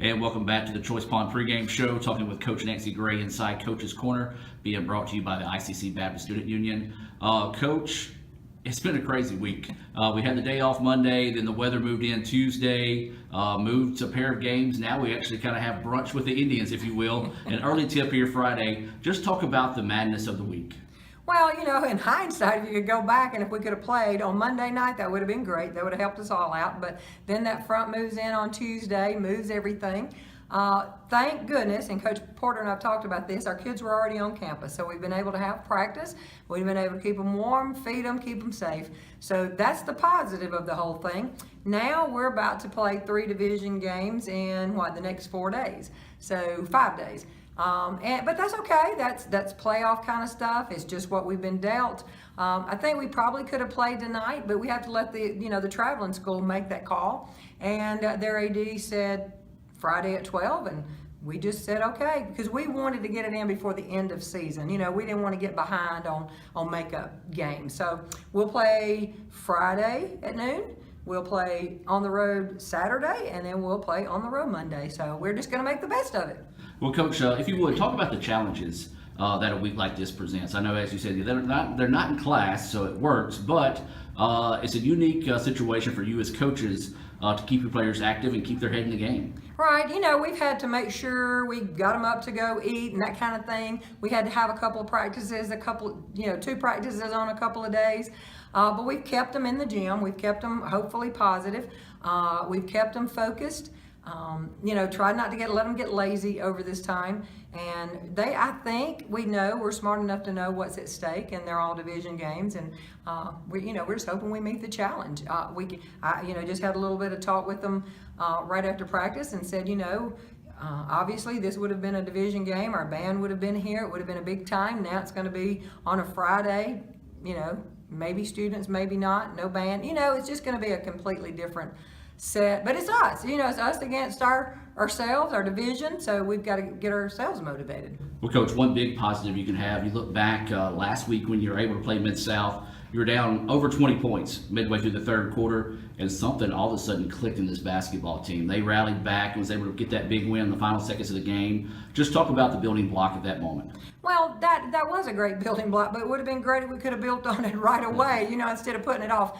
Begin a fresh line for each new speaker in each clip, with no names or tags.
And welcome back to the Choice Pond pregame show, talking with Coach Nancy Gray inside Coach's Corner, being brought to you by the ICC Baptist Student Union. Coach, it's been a crazy week. We had the day off Monday, then the weather moved in Tuesday, moved to a pair of games. Now we actually kind of have brunch with the Indians, if you will. An early tip here Friday. Just talk about the madness of the week.
Well, in hindsight, if you could go back and if we could have played on Monday night, that would have been great. That would have helped us all out. But then that front moves in on Tuesday, moves everything. Thank goodness, and Coach Porter and I have talked about this, our kids were already on campus. So we've been able to have practice. We've been able to keep them warm, feed them, keep them safe. So that's the positive of the whole thing. Now we're about to play 3 division games in, the next 4 days. So 5 days. But that's okay. That's playoff kind of stuff. It's just what we've been dealt. I think we probably could have played tonight, but we have to let the traveling school make that call. And their AD said Friday at 12, and we just said okay because we wanted to get it in before the end of season. We didn't want to get behind on makeup games. So we'll play Friday at noon. We'll play on the road Saturday, and then we'll play on the road Monday. So we're just going to make the best of it.
Well, Coach, if you would, talk about the challenges that a week like this presents. I know, as you said, they're not in class, so it works, but it's a unique situation for you as coaches to keep your players active and keep their head in the game.
Right, we've had to make sure we got them up to go eat and that kind of thing. We had to have a couple of practices, 2 practices on a couple of days. But we've kept them in the gym. We've kept them hopefully positive. We've kept them focused. Tried not to let them get lazy over this time. And I think we're smart enough to know what's at stake, and they're all division games. And we're just hoping we meet the challenge. I just had a little bit of talk with them right after practice and said, obviously this would have been a division game. Our band would have been here. It would have been a big time. Now it's going to be on a Friday. Maybe students, maybe not. No band. It's just going to be a completely different set, but it's us. It's us against ourselves, our division. So we've got to get ourselves motivated.
Well, Coach, one big positive you can have. You look back last week when you were able to play Mid-South. You were down over 20 points midway through the third quarter, and something all of a sudden clicked in this basketball team. They rallied back and was able to get that big win in the final seconds of the game. Just talk about the building block at that moment.
Well, that was a great building block, but it would have been great if we could have built on it right away, instead of putting it off.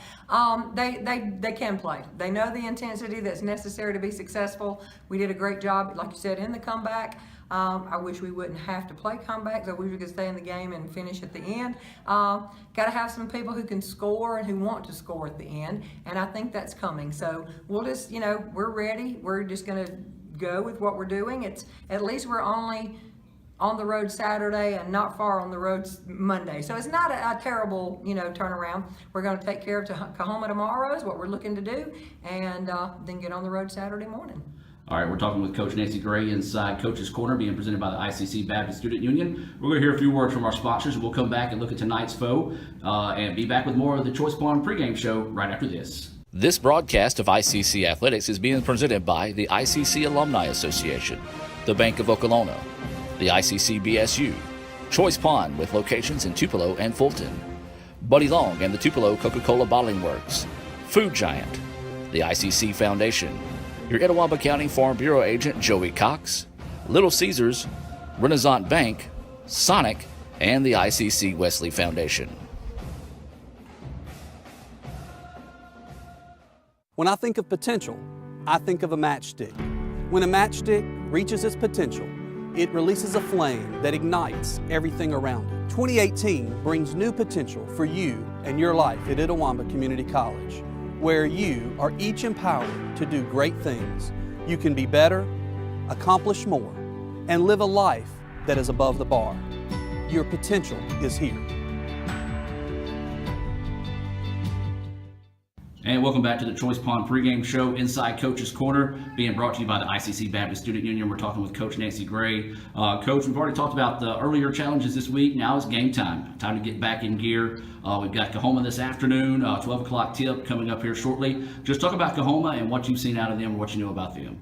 They can play. They know the intensity that's necessary to be successful. We did a great job, like you said, in the comeback. I wish we wouldn't have to play comebacks. I wish we could stay in the game and finish at the end. Got to have some people who can score and who want to score at the end, and I think that's coming. So we'll just, we're ready. We're just going to go with what we're doing. It's at least we're only on the road Saturday and not far on the road Monday. So it's not a terrible, turnaround. We're going to take care of Coahoma tomorrow is what we're looking to do, and then get on the road Saturday morning.
All right, we're talking with Coach Nancy Gray inside Coach's Corner, being presented by the ICC Baptist Student Union. We're going to hear a few words from our sponsors, and we'll come back and look at tonight's foe and be back with more of the Choice Pond pregame show right after this.
This broadcast of ICC Athletics is being presented by the ICC Alumni Association, the Bank of Okolona, the ICC BSU, Choice Pond with locations in Tupelo and Fulton, Buddy Long and the Tupelo Coca-Cola Bottling Works, Food Giant, the ICC Foundation, your Etowah County Farm Bureau agent Joey Cox, Little Caesars, Renaissance Bank, Sonic, and the ICC Wesley Foundation.
When I think of potential, I think of a matchstick. When a matchstick reaches its potential, it releases a flame that ignites everything around it. 2018 brings new potential for you and your life at Etowah Community College, where you are each empowered to do great things. You can be better, accomplish more, and live a life that is above the bar. Your potential is here.
And welcome back to the Choice Pond pregame show inside Coach's Corner, being brought to you by the ICC Baptist Student Union. We're talking with Coach Nancy Gray. Coach, we've already talked about the earlier challenges this week. Now it's game time. Time to get back in gear. We've got Coahoma this afternoon, 12 o'clock tip coming up here shortly. Just talk about Coahoma and what you've seen out of them and what you know about them.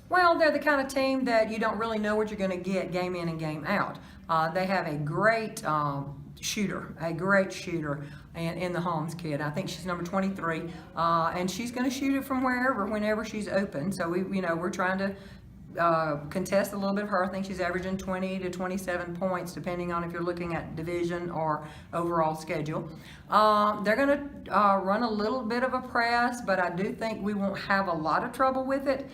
Well, they're the kind of team that you don't really know what you're going to get game in and game out. They have a great shooter in the Holmes kid. I think she's number 23, and she's going to shoot it from wherever, whenever she's open. So we're trying to contest a little bit of her. I think she's averaging 20 to 27 points, depending on if you're looking at division or overall schedule. They're going to run a little bit of a press, but I do think we won't have a lot of trouble with it.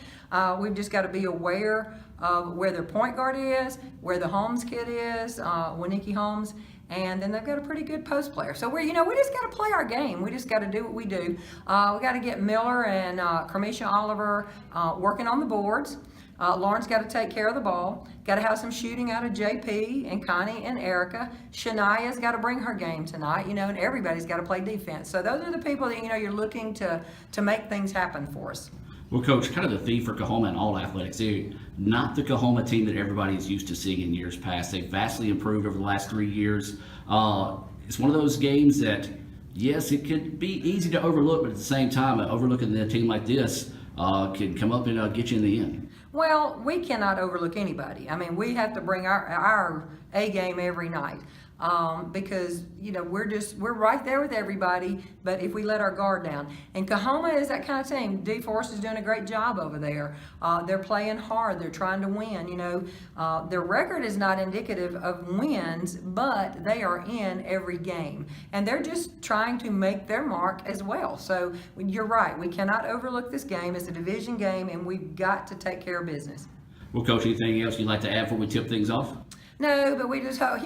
We've just got to be aware of where their point guard is, where the Holmes kid is, Winiki Holmes, and then they've got a pretty good post player. So we just got to play our game. We just got to do what we do. We got to get Miller and Kermisha Oliver working on the boards. Lauren's got to take care of the ball. Got to have some shooting out of JP and Connie and Erica. Shania's got to bring her game tonight, and everybody's got to play defense. So those are the people that, you're looking to make things happen for us.
Well, Coach, kind of the theme for Coahoma and all athletics, they're not the Coahoma team that everybody is used to seeing in years past. They've vastly improved over the last 3 years. It's one of those games that, yes, it could be easy to overlook, but at the same time, overlooking a team like this can come up and get you in the end.
Well, we cannot overlook anybody. I mean, we have to bring our A game every night. Because we're right there with everybody, but if we let our guard down. And Coahoma is that kind of team. D Force is doing a great job over there. They're playing hard. They're trying to win. Their record is not indicative of wins, but they are in every game. And they're just trying to make their mark as well. So you're right. We cannot overlook this game. It's a division game, and we've got to take care of business.
Well, Coach, anything else you'd like to add before we tip things off?
No, but we just hope,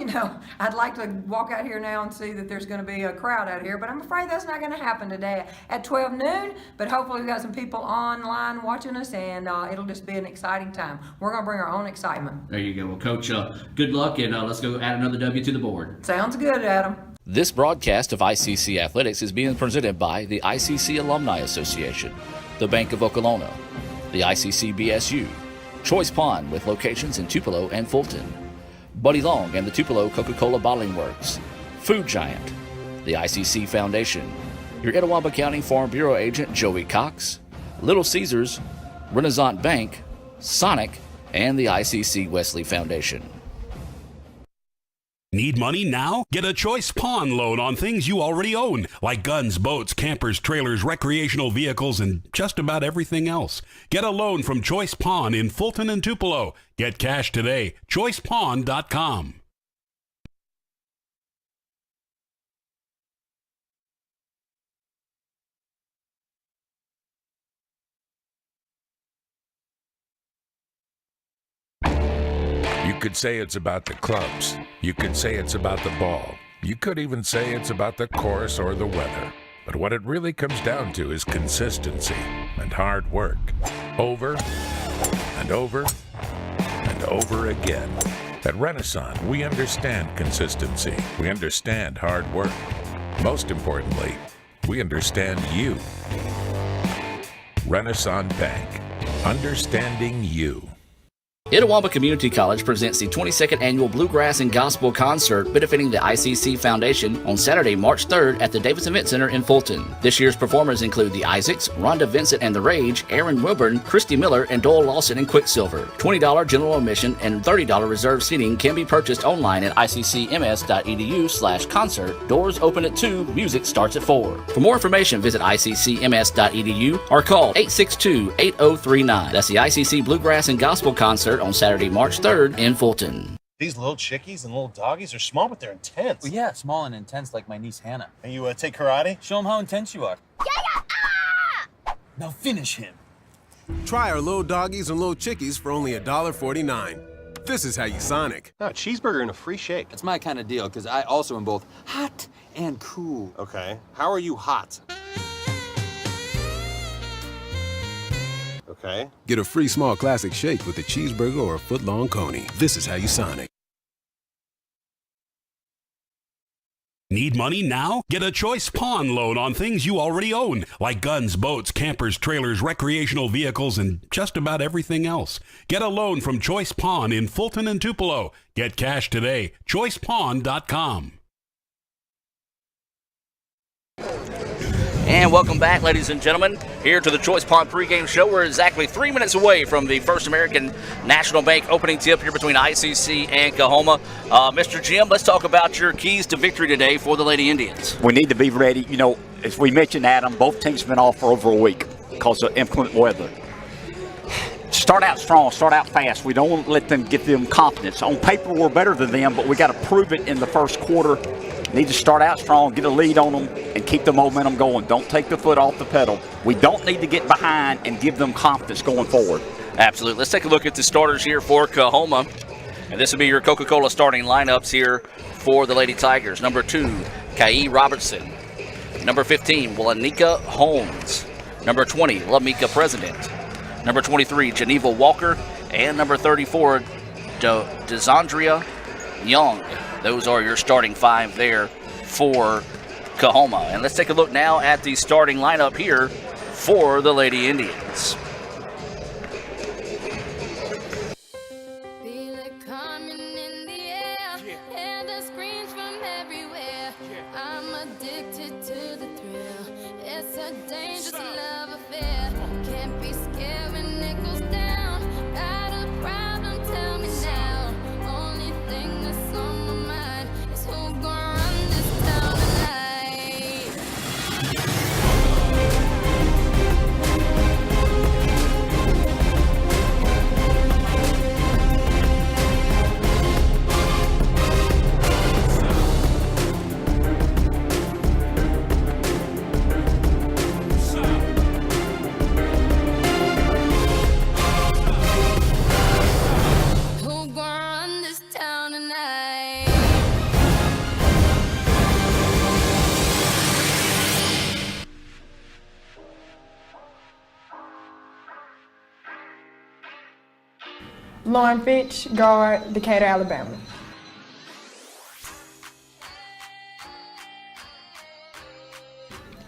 I'd like to walk out here now and see that there's going to be a crowd out here, but I'm afraid that's not going to happen today at 12 noon, but hopefully we've got some people online watching us, and it'll just be an exciting time. We're going to bring our own excitement.
There you go. Well, Coach, good luck, and let's go add another W to the board.
Sounds good, Adam.
This broadcast of ICC Athletics is being presented by the ICC Alumni Association, the Bank of Okolona, the ICC BSU, Choice Pond with locations in Tupelo and Fulton, Buddy Long and the Tupelo Coca-Cola Bottling Works, Food Giant, the ICC Foundation, your Etowah County Farm Bureau agent Joey Cox, Little Caesars, Renaissance Bank, Sonic, and the ICC Wesley Foundation.
Need money now? Get a Choice Pawn loan on things you already own, like guns, boats, campers, trailers, recreational vehicles, and just about everything else. Get a loan from Choice Pawn in Fulton and Tupelo. Get cash today. ChoicePawn.com.
You could say it's about the clubs. You could say it's about the ball. You could even say it's about the course or the weather. But what it really comes down to is consistency and hard work. Over and over and over again. At Renaissance, we understand consistency. We understand hard work. Most importantly, we understand you. Renaissance Bank. Understanding you.
Etowah Community College presents the 22nd Annual Bluegrass and Gospel Concert benefiting the ICC Foundation on Saturday, March 3rd at the Davis Event Center in Fulton. This year's performers include the Isaacs, Rhonda Vincent and the Rage, Aaron Wilburn, Christy Miller, and Doyle Lawson and Quicksilver. $20 general admission and $30 reserved seating can be purchased online at iccms.edu/concert. Doors open at 2, music starts at 4. For more information, visit iccms.edu or call 862-8039. That's the ICC Bluegrass and Gospel Concert on Saturday, March 3rd in Fulton.
These little chickies and little doggies are small, but they're intense.
Well, yeah, small and intense like my niece Hannah.
And you take karate?
Show them how intense you are. Now finish him.
Try our little doggies and little chickies for only $1.49. This is how you Sonic.
No, cheeseburger and a free shake.
That's my kind of deal, because I also am both hot and cool.
Okay. How are you hot? Okay.
Get a free small classic shake with a cheeseburger or a foot-long coney. This is how you Sonic.
Need money now? Get a Choice Pawn loan on things you already own, like guns, boats, campers, trailers, recreational vehicles, and just about everything else. Get a loan from Choice Pawn in Fulton and Tupelo. Get cash today. ChoicePawn.com.
And welcome back, ladies and gentlemen, here to the Choice Pond pregame show. We're exactly 3 minutes away from the First American National Bank opening tip here between ICC and Coahoma. Mr. Jim, let's talk about your keys to victory today for the Lady Indians.
We need to be ready. You know, as we mentioned, Adam, both teams have been off for over a week because of inclement weather. start out strong, start out fast. We don't let them get them confidence. On paper, we're better than them, but we got to prove it in the first quarter. Need to start out strong, get a lead on them, and keep the momentum going. Don't take the foot off the pedal. We don't need to get behind and give them confidence going forward.
Absolutely. Let's take a look at the starters here for Coahoma. And this will be your Coca-Cola starting lineups here for the Lady Tigers. Number 2, Kai Robertson. Number 15, Walanika Holmes. Number 20, Lamika President. Number 23, Geneva Walker. And number 34, Desandria Young. Those are your starting 5 there for Coahoma. And let's take a look now at the starting lineup here for the Lady Indians.
Lauren Fitch, guard, Decatur, Alabama.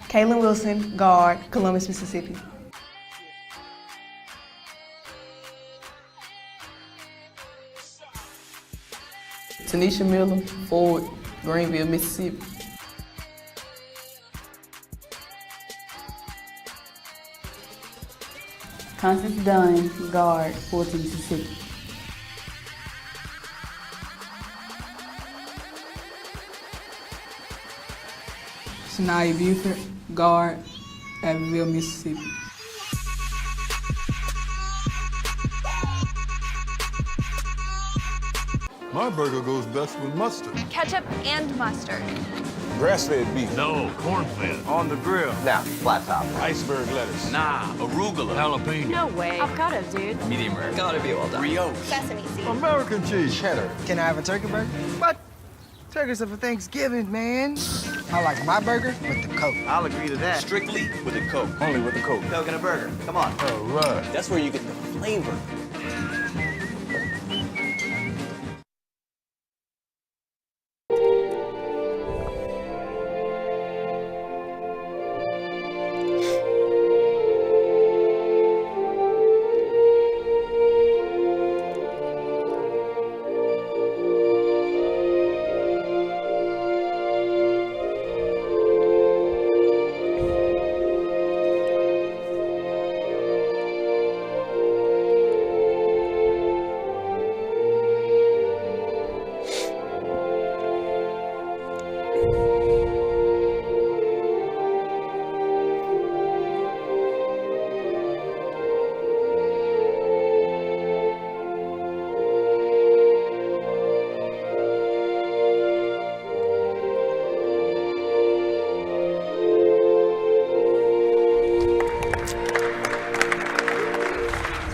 Kaylin Wilson, guard, Columbus, Mississippi.
Tanisha Miller, forward, Greenville, Mississippi.
Constance Dunn, guard, Fulton, Mississippi.
Shania Buford, guard, Abbeville, Mississippi.
My burger goes best with mustard.
Ketchup and mustard.
Grass-fed beef.
No, corn-fed.
On the grill.
Now, flat top.
Iceberg lettuce.
Nah, arugula. Jalapeno.
No way. Avocado, dude.
Medium rare. Gotta be well done.
Brioche.
Sesame seeds.
American cheese.
Cheddar.
Can I have a turkey burger? What? Turkeys are for Thanksgiving, man. I like my burger with the Coke.
I'll agree to that.
Strictly with a Coke.
Only with the Coke.
Coke and a burger. Come on.
All right.
That's where you get the flavor.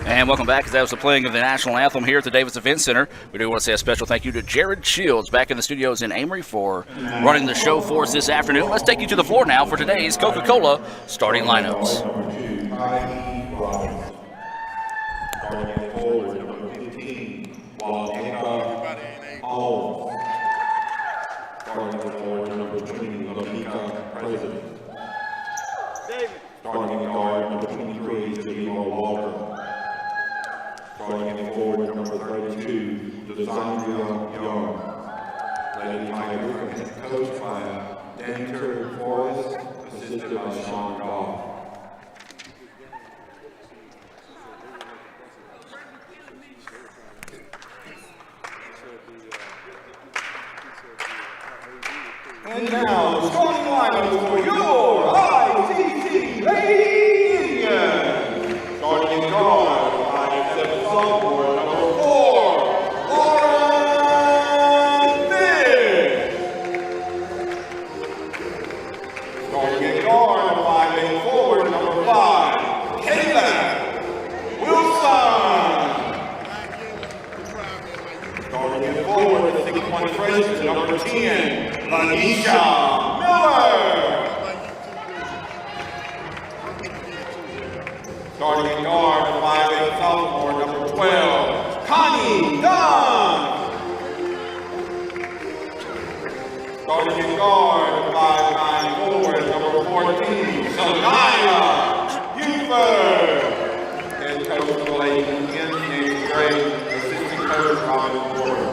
And welcome back, as that was the playing of the national anthem here at the Davis Event Center. We do want to say a special thank you to Jared Shields back in the studios in Amory for running the show for us this afternoon. Let's take you to the floor now for today's Coca-Cola starting lineups.
Starting in guard, number 23, Geneva Walker. Starting in forward, number 32, Desandria Young. Lady Tigers, coached by Danter Forrest, assisted by Sean Goff.
And now, the starting lineup for your ICC Lady Indians. Starting in guard,
sophomore, number 4, Lauren Fish. Starting at guard, 5'8" forward, number 5, Kayla Wilson. Starting at forward, 6'1" freshman, number 10, Lanisha Miller. Starting at guard, 5'8" sophomore, number 12, Connie Dunn. Starting at guard, 5'9" forward, number 14, Sanaya Buford. Head coach of the Lady Nancy Gray, assistant coach Robin Porter.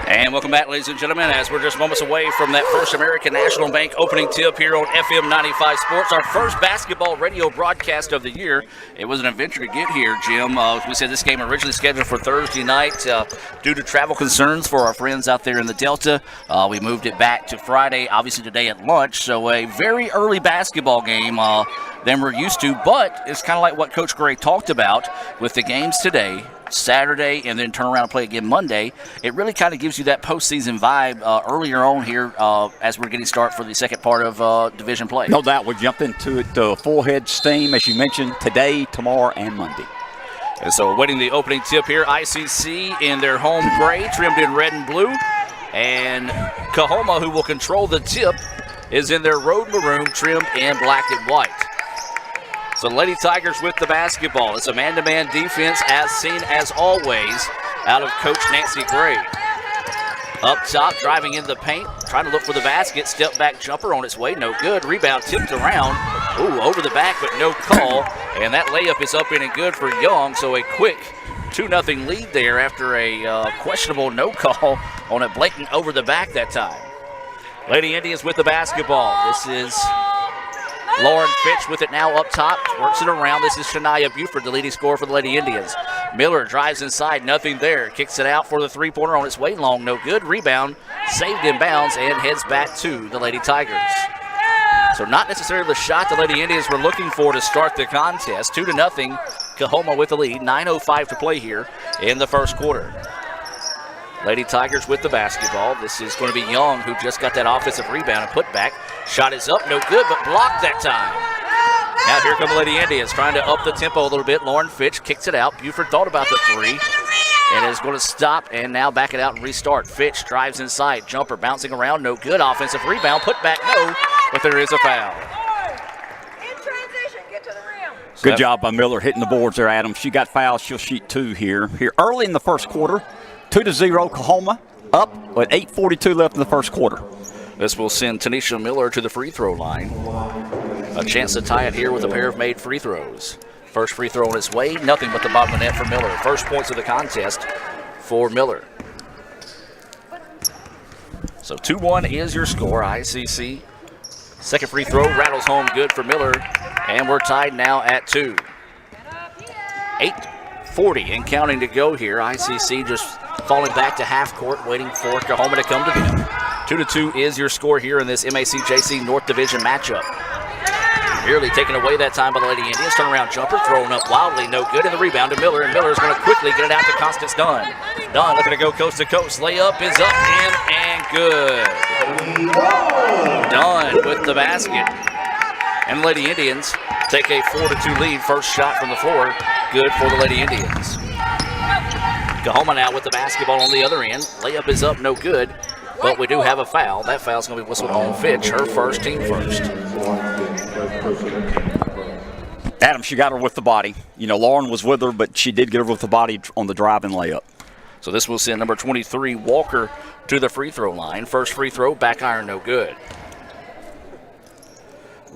And welcome back, ladies and gentlemen, as we're just moments away from that First American National Bank opening tip here on FM 95 Sports, our first basketball radio broadcast of the year. It was an adventure to get here, Jim. We said this game originally scheduled for Thursday night due to travel concerns for our friends out there in the Delta. We moved it back to Friday, obviously today at lunch, so a very early basketball game than we're used to, but it's kind of like what Coach Gray talked about with the games today, Saturday, and then turn around and play again Monday. It really kind of gives you that postseason vibe earlier on here as we're getting started for the second part of division play.
No doubt, we jumped into it full head steam, as you mentioned, today, tomorrow, and Monday.
And so awaiting the opening tip here, ICC in their home gray, trimmed in red and blue. And Coahoma, who will control the tip, is in their road maroon, trimmed in black and white. So the Lady Tigers with the basketball. It's a man-to-man defense as seen as always out of Coach Nancy Gray. Up top, driving in the paint, trying to look for the basket. Step back jumper on its way, no good. Rebound tipped around. Ooh, over the back, but no call. And that layup is up in and good for Young. So a quick 2-0 lead there after a questionable no call on a blatant over the back that time. Lady Indians with the basketball. This is Lauren Fitch with it now up top, works it around. This is Shania Buford, the leading scorer for the Lady Indians. Miller drives inside, nothing there. Kicks it out for the three-pointer on its way long, no good. Rebound, saved in bounds, and heads back to the Lady Tigers. So not necessarily the shot the Lady Indians were looking for to start the contest. 2-0, Coahoma with the lead. 9:05 to play here in the first quarter. Lady Tigers with the basketball. This is going to be Young, who just got that offensive rebound and put back. Shot is up, no good, but blocked that time. Now here come the Lady Indians, trying to up the tempo a little bit. Lauren Fitch kicks it out. Buford thought about the three and is going to stop and now back it out and restart. Fitch drives inside, jumper bouncing around, no good. Offensive rebound, put back, no, but there is a foul.
In transition, get to the rim.
Good job by Miller hitting the boards there, Adam. She got fouled. She'll shoot 2 here. Here early in the first quarter, 2-0 Coahoma, up with 8:42 left in the first quarter.
This will send Tanisha Miller to the free throw line. A chance to tie it here with a pair of made free throws. First free throw on its way, nothing but the bottom of the net for Miller. First points of the contest for Miller. So 2-1 is your score, ICC. Second free throw rattles home good for Miller, and we're tied now at 2. 8:40 and counting to go here. ICC just falling back to half court, waiting for Coahoma to come to them. 2-2 is your score here in this MACJC North Division matchup. Nearly taken away that time by the Lady Indians. Turnaround jumper thrown up wildly, no good. And the rebound to Miller, and Miller is going to quickly get it out to Constance Dunn. Dunn looking to go coast to coast. Layup is up, in, and good. Dunn with the basket. And the Lady Indians take a 4-2 lead. First shot from the floor, good for the Lady Indians. Coahoma now with the basketball on the other end. Layup is up, no good. But we do have a foul. That foul's going to be whistled on Fitch, her first, team first.
Adam, she got her with the body. You know, Lauren was with her, but she did get her with the body on the drive and layup.
So this will send number 23, Walker, to the free throw line. First free throw, back iron, no good.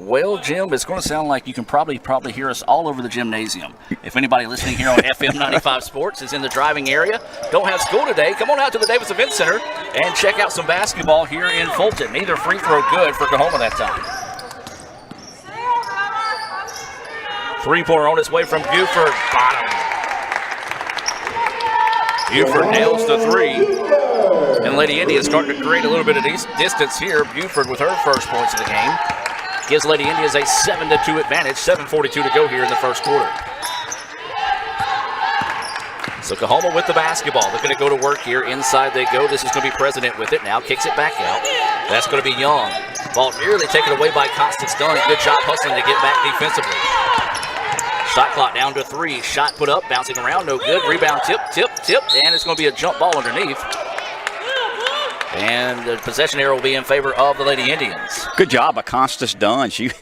Well, Jim, it's going to sound like you can probably hear us all over the gymnasium. If anybody listening here on FM 95 Sports is in the driving area, don't have school today, come on out to the Davis Event Center and check out some basketball here in Fulton. Neither free throw good for Coahoma that time. Three-pointer on its way from Buford. Bottom. Buford nails the three. And Lady Indians starting to create a little bit of distance here. Buford with her first points of the game. gives Lady Indians a 7-2 advantage. 7:42 to go here in the first quarter. So Coahoma with the basketball. They're going to go to work here. Inside they go. This is going to be President with it now. Kicks it back out. That's going to be Young. Ball nearly taken away by Constance Dunn. Good job hustling to get back defensively. Shot clock down to 3. Shot put up, bouncing around, no good. Rebound tip, and it's going to be a jump ball underneath. And the possession arrow will be in favor of the Lady Indians.
Good job by Constance Dunn. She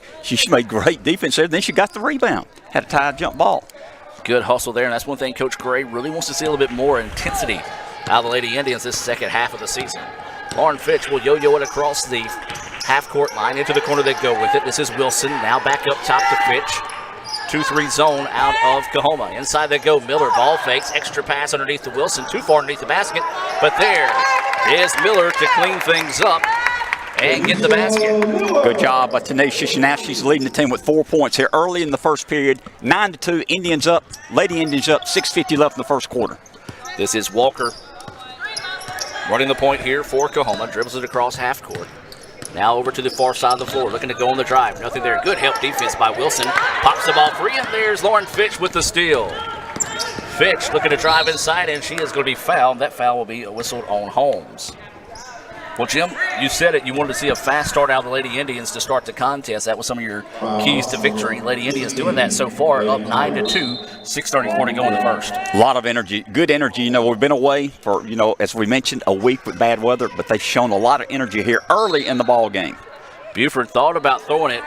made great defense there. Then she got the rebound. Had a tied jump ball.
Good hustle there, and that's one thing Coach Gray really wants to see a little bit more intensity out of the Lady Indians this second half of the season. Lauren Fitch will yo-yo it across the half-court line. Into the corner they go with it. This is Wilson, now back up top to Fitch. 2-3 zone out of Coahoma. Inside they go. Miller, ball fakes, extra pass underneath to Wilson. Too far underneath the basket, but there is Miller to clean things up and get the basket.
Good job by Tenacious. Now she's leading the team with 4 points here early in the first period. 9-2, Indians up. Lady Indians up. 6:50 left in the first quarter.
This is Walker running the point here for Coahoma. Dribbles it across half court. Now over to the far side of the floor, looking to go on the drive. Nothing there. Good help defense by Wilson. Pops the ball free, and there's Lauren Fitch with the steal. Fitch looking to drive inside, and she is going to be fouled. That foul will be whistled on Holmes. Well, Jim, you said it. You wanted to see a fast start out of the Lady Indians to start the contest. That was some of your keys to victory. Lady Indians doing that so far, up 9-2, 6:34 to go in the first.
A lot of energy, good energy. You know, we've been away for, as we mentioned, a week with bad weather, but they've shown a lot of energy here early in the ball game.
Buford thought about throwing it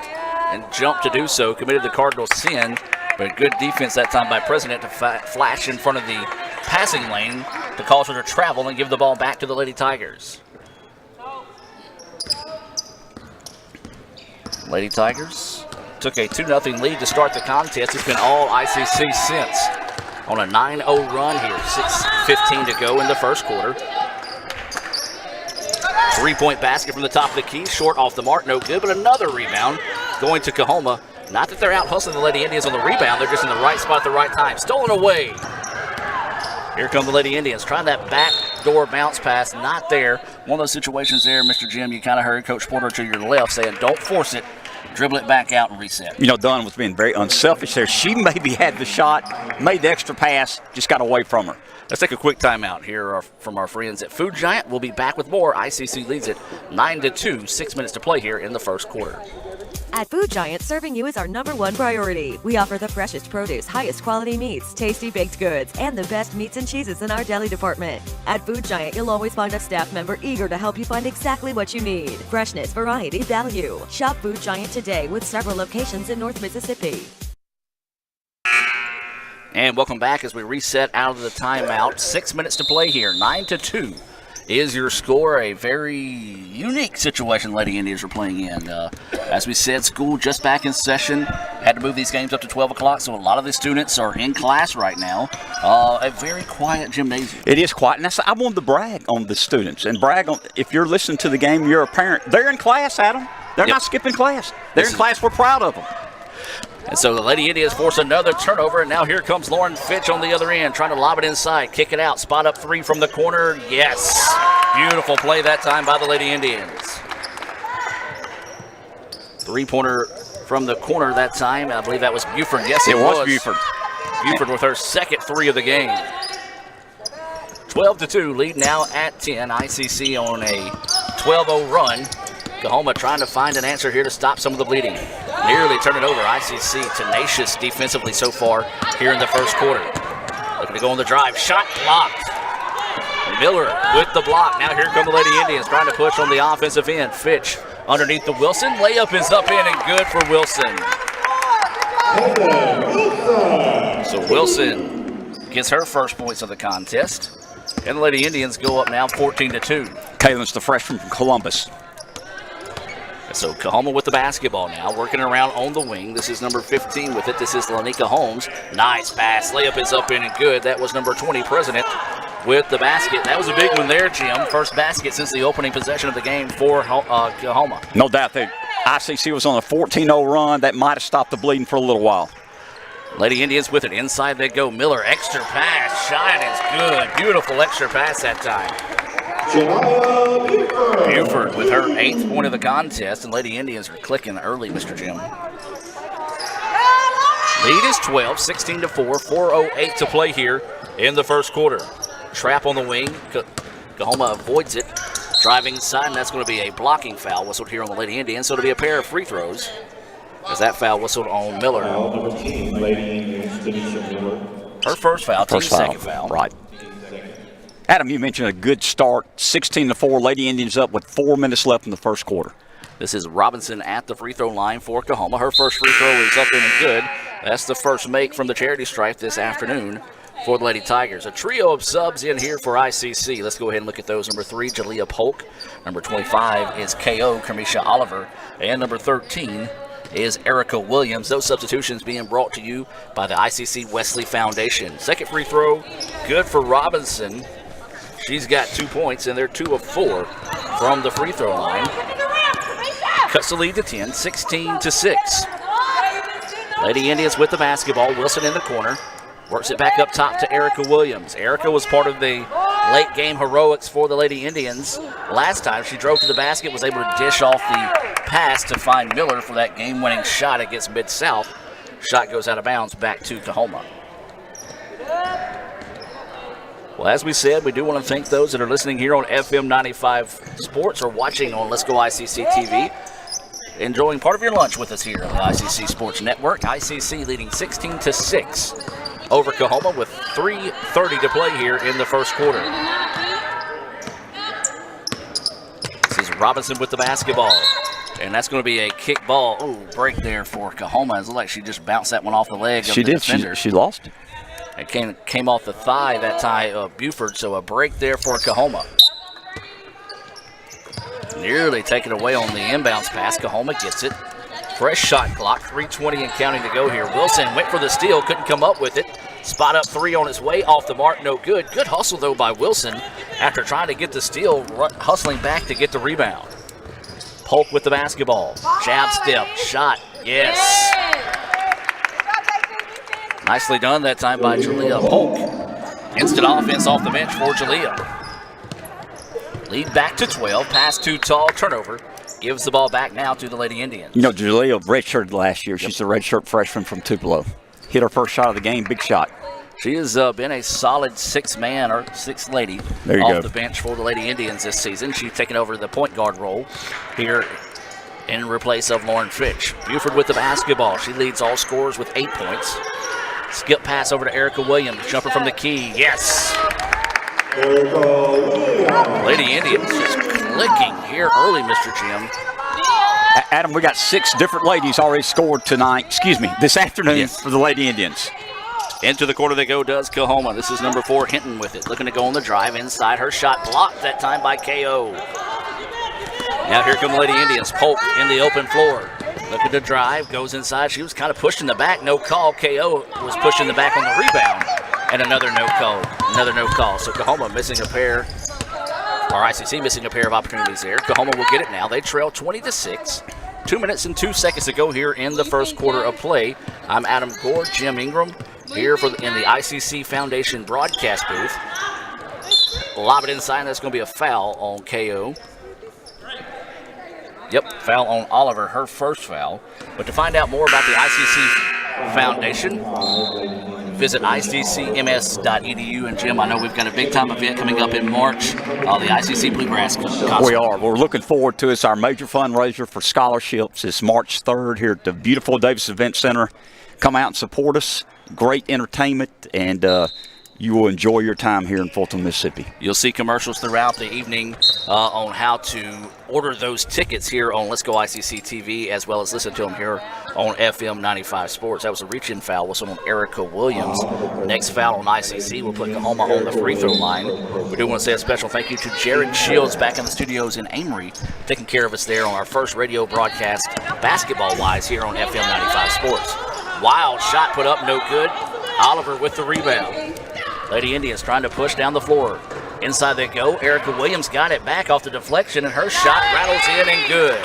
and jumped to do so, committed the cardinal sin, but good defense that time by President to flash in front of the passing lane to cause her to travel and give the ball back to the Lady Tigers. Lady Tigers took a 2-0 lead to start the contest. It's been all ICC since. On a 9-0 run here. 6:15 to go in the first quarter. 3-point basket from the top of the key. Short off the mark, no good, but another rebound going to Coahoma. Not that they're out hustling the Lady Indians on the rebound. They're just in the right spot at the right time. Stolen away. Here come the Lady Indians, trying that backdoor bounce pass, not there. One of those situations there, Mr. Jim, you kind of heard Coach Porter to your left saying, don't force it, dribble it back out and reset.
Dunn was being very unselfish there. She maybe had the shot, made the extra pass, just got away from her.
Let's take a quick timeout here from our friends at Food Giant. We'll be back with more. ICC leads it 9-2, 6 minutes to play here in the first quarter.
At Food Giant, serving you is our #1 priority. We offer the freshest produce, highest quality meats, tasty baked goods, and the best meats and cheeses in our deli department. At Food Giant, you'll always find a staff member eager to help you find exactly what you need. Freshness, variety, value. Shop Food Giant today with several locations in North Mississippi.
And welcome back as we reset out of the timeout. 6 minutes to play here. 9-2 is your score. A very unique situation Lady Indians are playing in. As we said, school just back in session. Had to move these games up to 12 o'clock, so a lot of the students are in class right now. A very quiet gymnasium.
It is quiet, and I wanted to brag on the students and brag on, if you're listening to the game, you're a parent. They're in class, Adam. They're not skipping class. They're in class. We're proud of them.
And so the Lady Indians force another turnover, and now here comes Lauren Fitch on the other end, trying to lob it inside, kick it out, spot up 3 from the corner. Yes! Beautiful play that time by the Lady Indians. 3-pointer from the corner that time. I believe that was Buford. Yes, it was
Buford.
Buford with her second 3 of the game. 12-2, lead now at 10. ICC on a 12-0 run. Coahoma trying to find an answer here to stop some of the bleeding. Nearly turn it over. ICC tenacious defensively so far here in the first quarter. Looking to go on the drive. Shot blocked. Miller with the block. Now here come the Lady Indians trying to push on the offensive end. Fitch underneath the Wilson. Layup is up in and good for Wilson. So Wilson gets her first points of the contest. And the Lady Indians go up now 14-2.
Kaylin's the freshman from Columbus.
So Coahoma with the basketball now, working around on the wing. This is number 15 with it. This is Lanika Holmes. Nice pass. Layup is up in and good. That was number 20, President, with the basket. That was a big one there, Jim. First basket since the opening possession of the game for Coahoma.
No doubt that ICC was on a 14-0 run. That might have stopped the bleeding for a little while.
Lady Indians with it. Inside they go. Miller, extra pass. Shot is good. Beautiful extra pass that time. Buford with her 8th point of the contest, and Lady Indians are clicking early, Mr. Jim. Lead is 12, 16-4, 4:08 to play here in the first quarter. Trap on the wing. Coahoma avoids it. Driving inside, and that's going to be a blocking foul whistled here on the Lady Indians, so it'll be a pair of free throws. As that foul whistled on Miller.
Number 10, Lady Indians, Tanisha Miller.
Her first foul, team's second foul.
Right. Adam, you mentioned a good start. 16-4, Lady Indians up with 4 minutes left in the first quarter.
This is Robinson at the free throw line for Coahoma. Her first free throw is up and good. That's the first make from the charity stripe this afternoon for the Lady Tigers. A trio of subs in here for ICC. Let's go ahead and look at those. Number 3, Jalea Polk. Number 25 is KO, Kermisha Oliver. And number 13 is Erica Williams. Those substitutions being brought to you by the ICC Wesley Foundation. Second free throw, good for Robinson. She's got 2 points, and they're 2 of 4 from the free throw line. Cuts the lead to 10, 16-6. Lady Indians with the basketball. Wilson in the corner. Works it back up top to Erica Williams. Erica was part of the late game heroics for the Lady Indians. Last time she drove to the basket, was able to dish off the pass to find Miller for that game-winning shot against Mid-South. Shot goes out of bounds back to Coahoma. Well, as we said, we do want to thank those that are listening here on FM 95 Sports or watching on Let's Go ICC TV. Enjoying part of your lunch with us here on the ICC Sports Network. ICC leading 16-6 over Coahoma with 3:30 to play here in the first quarter. This is Robinson with the basketball. And that's going to be a kick ball. Oh, break there for Coahoma. It looked like she just bounced that one off the leg of the defender.
She lost it.
It came off the thigh, that tie of Buford, so a break there for Coahoma. Nearly taken away on the inbounds pass. Coahoma gets it. Fresh shot clock, 3:20 and counting to go here. Wilson went for the steal, couldn't come up with it. Spot up 3 on its way, off the mark, no good. Good hustle, though, by Wilson after trying to get the steal, hustling back to get the rebound. Polk with the basketball. Jab step, shot, yes. Nicely done that time by Jalea Polk. Instant offense off the bench for Jalea. Lead back to 12, pass too tall, turnover. Gives the ball back now to the Lady Indians.
You know, Jalea redshirted last year. She's a redshirt freshman from Tupelo. Hit her first shot of the game, big shot.
She has been a solid 6-man or 6 lady off the bench for the Lady Indians this season. She's taken over the point guard role here in replace of Lauren Fitch. Buford with the basketball. She leads all scorers with 8 points. Skip pass over to Erica Williams. Jumper from the key. Yes. Lady Indians just clicking here early, Mr. Jim.
Adam, we got 6 different ladies already scored tonight. This afternoon for the Lady Indians.
Into the corner they go, does Coahoma. This is number 4, Hinton with it. Looking to go on the drive inside. Her shot blocked that time by KO. Now here come the Lady Indians. Polk in the open floor. Looking to drive, goes inside. She was kind of pushed in the back. No call. KO was pushed in the back on the rebound. And another no call. Another no call. So Coahoma missing a pair, or ICC missing a pair of opportunities there. Coahoma will get it now. They trail 20-6. 2 minutes and 2 seconds to go here in the first quarter of play. I'm Adam Gore, Jim Ingram, here in the ICC Foundation broadcast booth. Lob it inside. That's going to be a foul on KO. Yep, foul on Oliver, her first foul. But to find out more about the ICC Foundation, visit iccms.edu. And Jim, I know we've got a big-time event coming up in March, the ICC Bluegrass Concert.
We are. We're looking forward to it. It's our major fundraiser for scholarships. It's March 3rd here at the beautiful Davis Event Center. Come out and support us. Great entertainment, and you will enjoy your time here in Fulton, Mississippi.
You'll see commercials throughout the evening on how to order those tickets here on Let's Go ICC TV, as well as listen to them here on FM 95 Sports. That was a reach-in foul with someone Erica Williams. Next foul on ICC will put Coahoma on the free throw line. We do want to say a special thank you to Jared Shields back in the studios in Amory, taking care of us there on our first radio broadcast, basketball-wise, here on FM 95 Sports. Wild shot put up, no good. Oliver with the rebound. Lady Indians trying to push down the floor. Inside they go. Erica Williams got it back off the deflection, and her shot rattles in and good.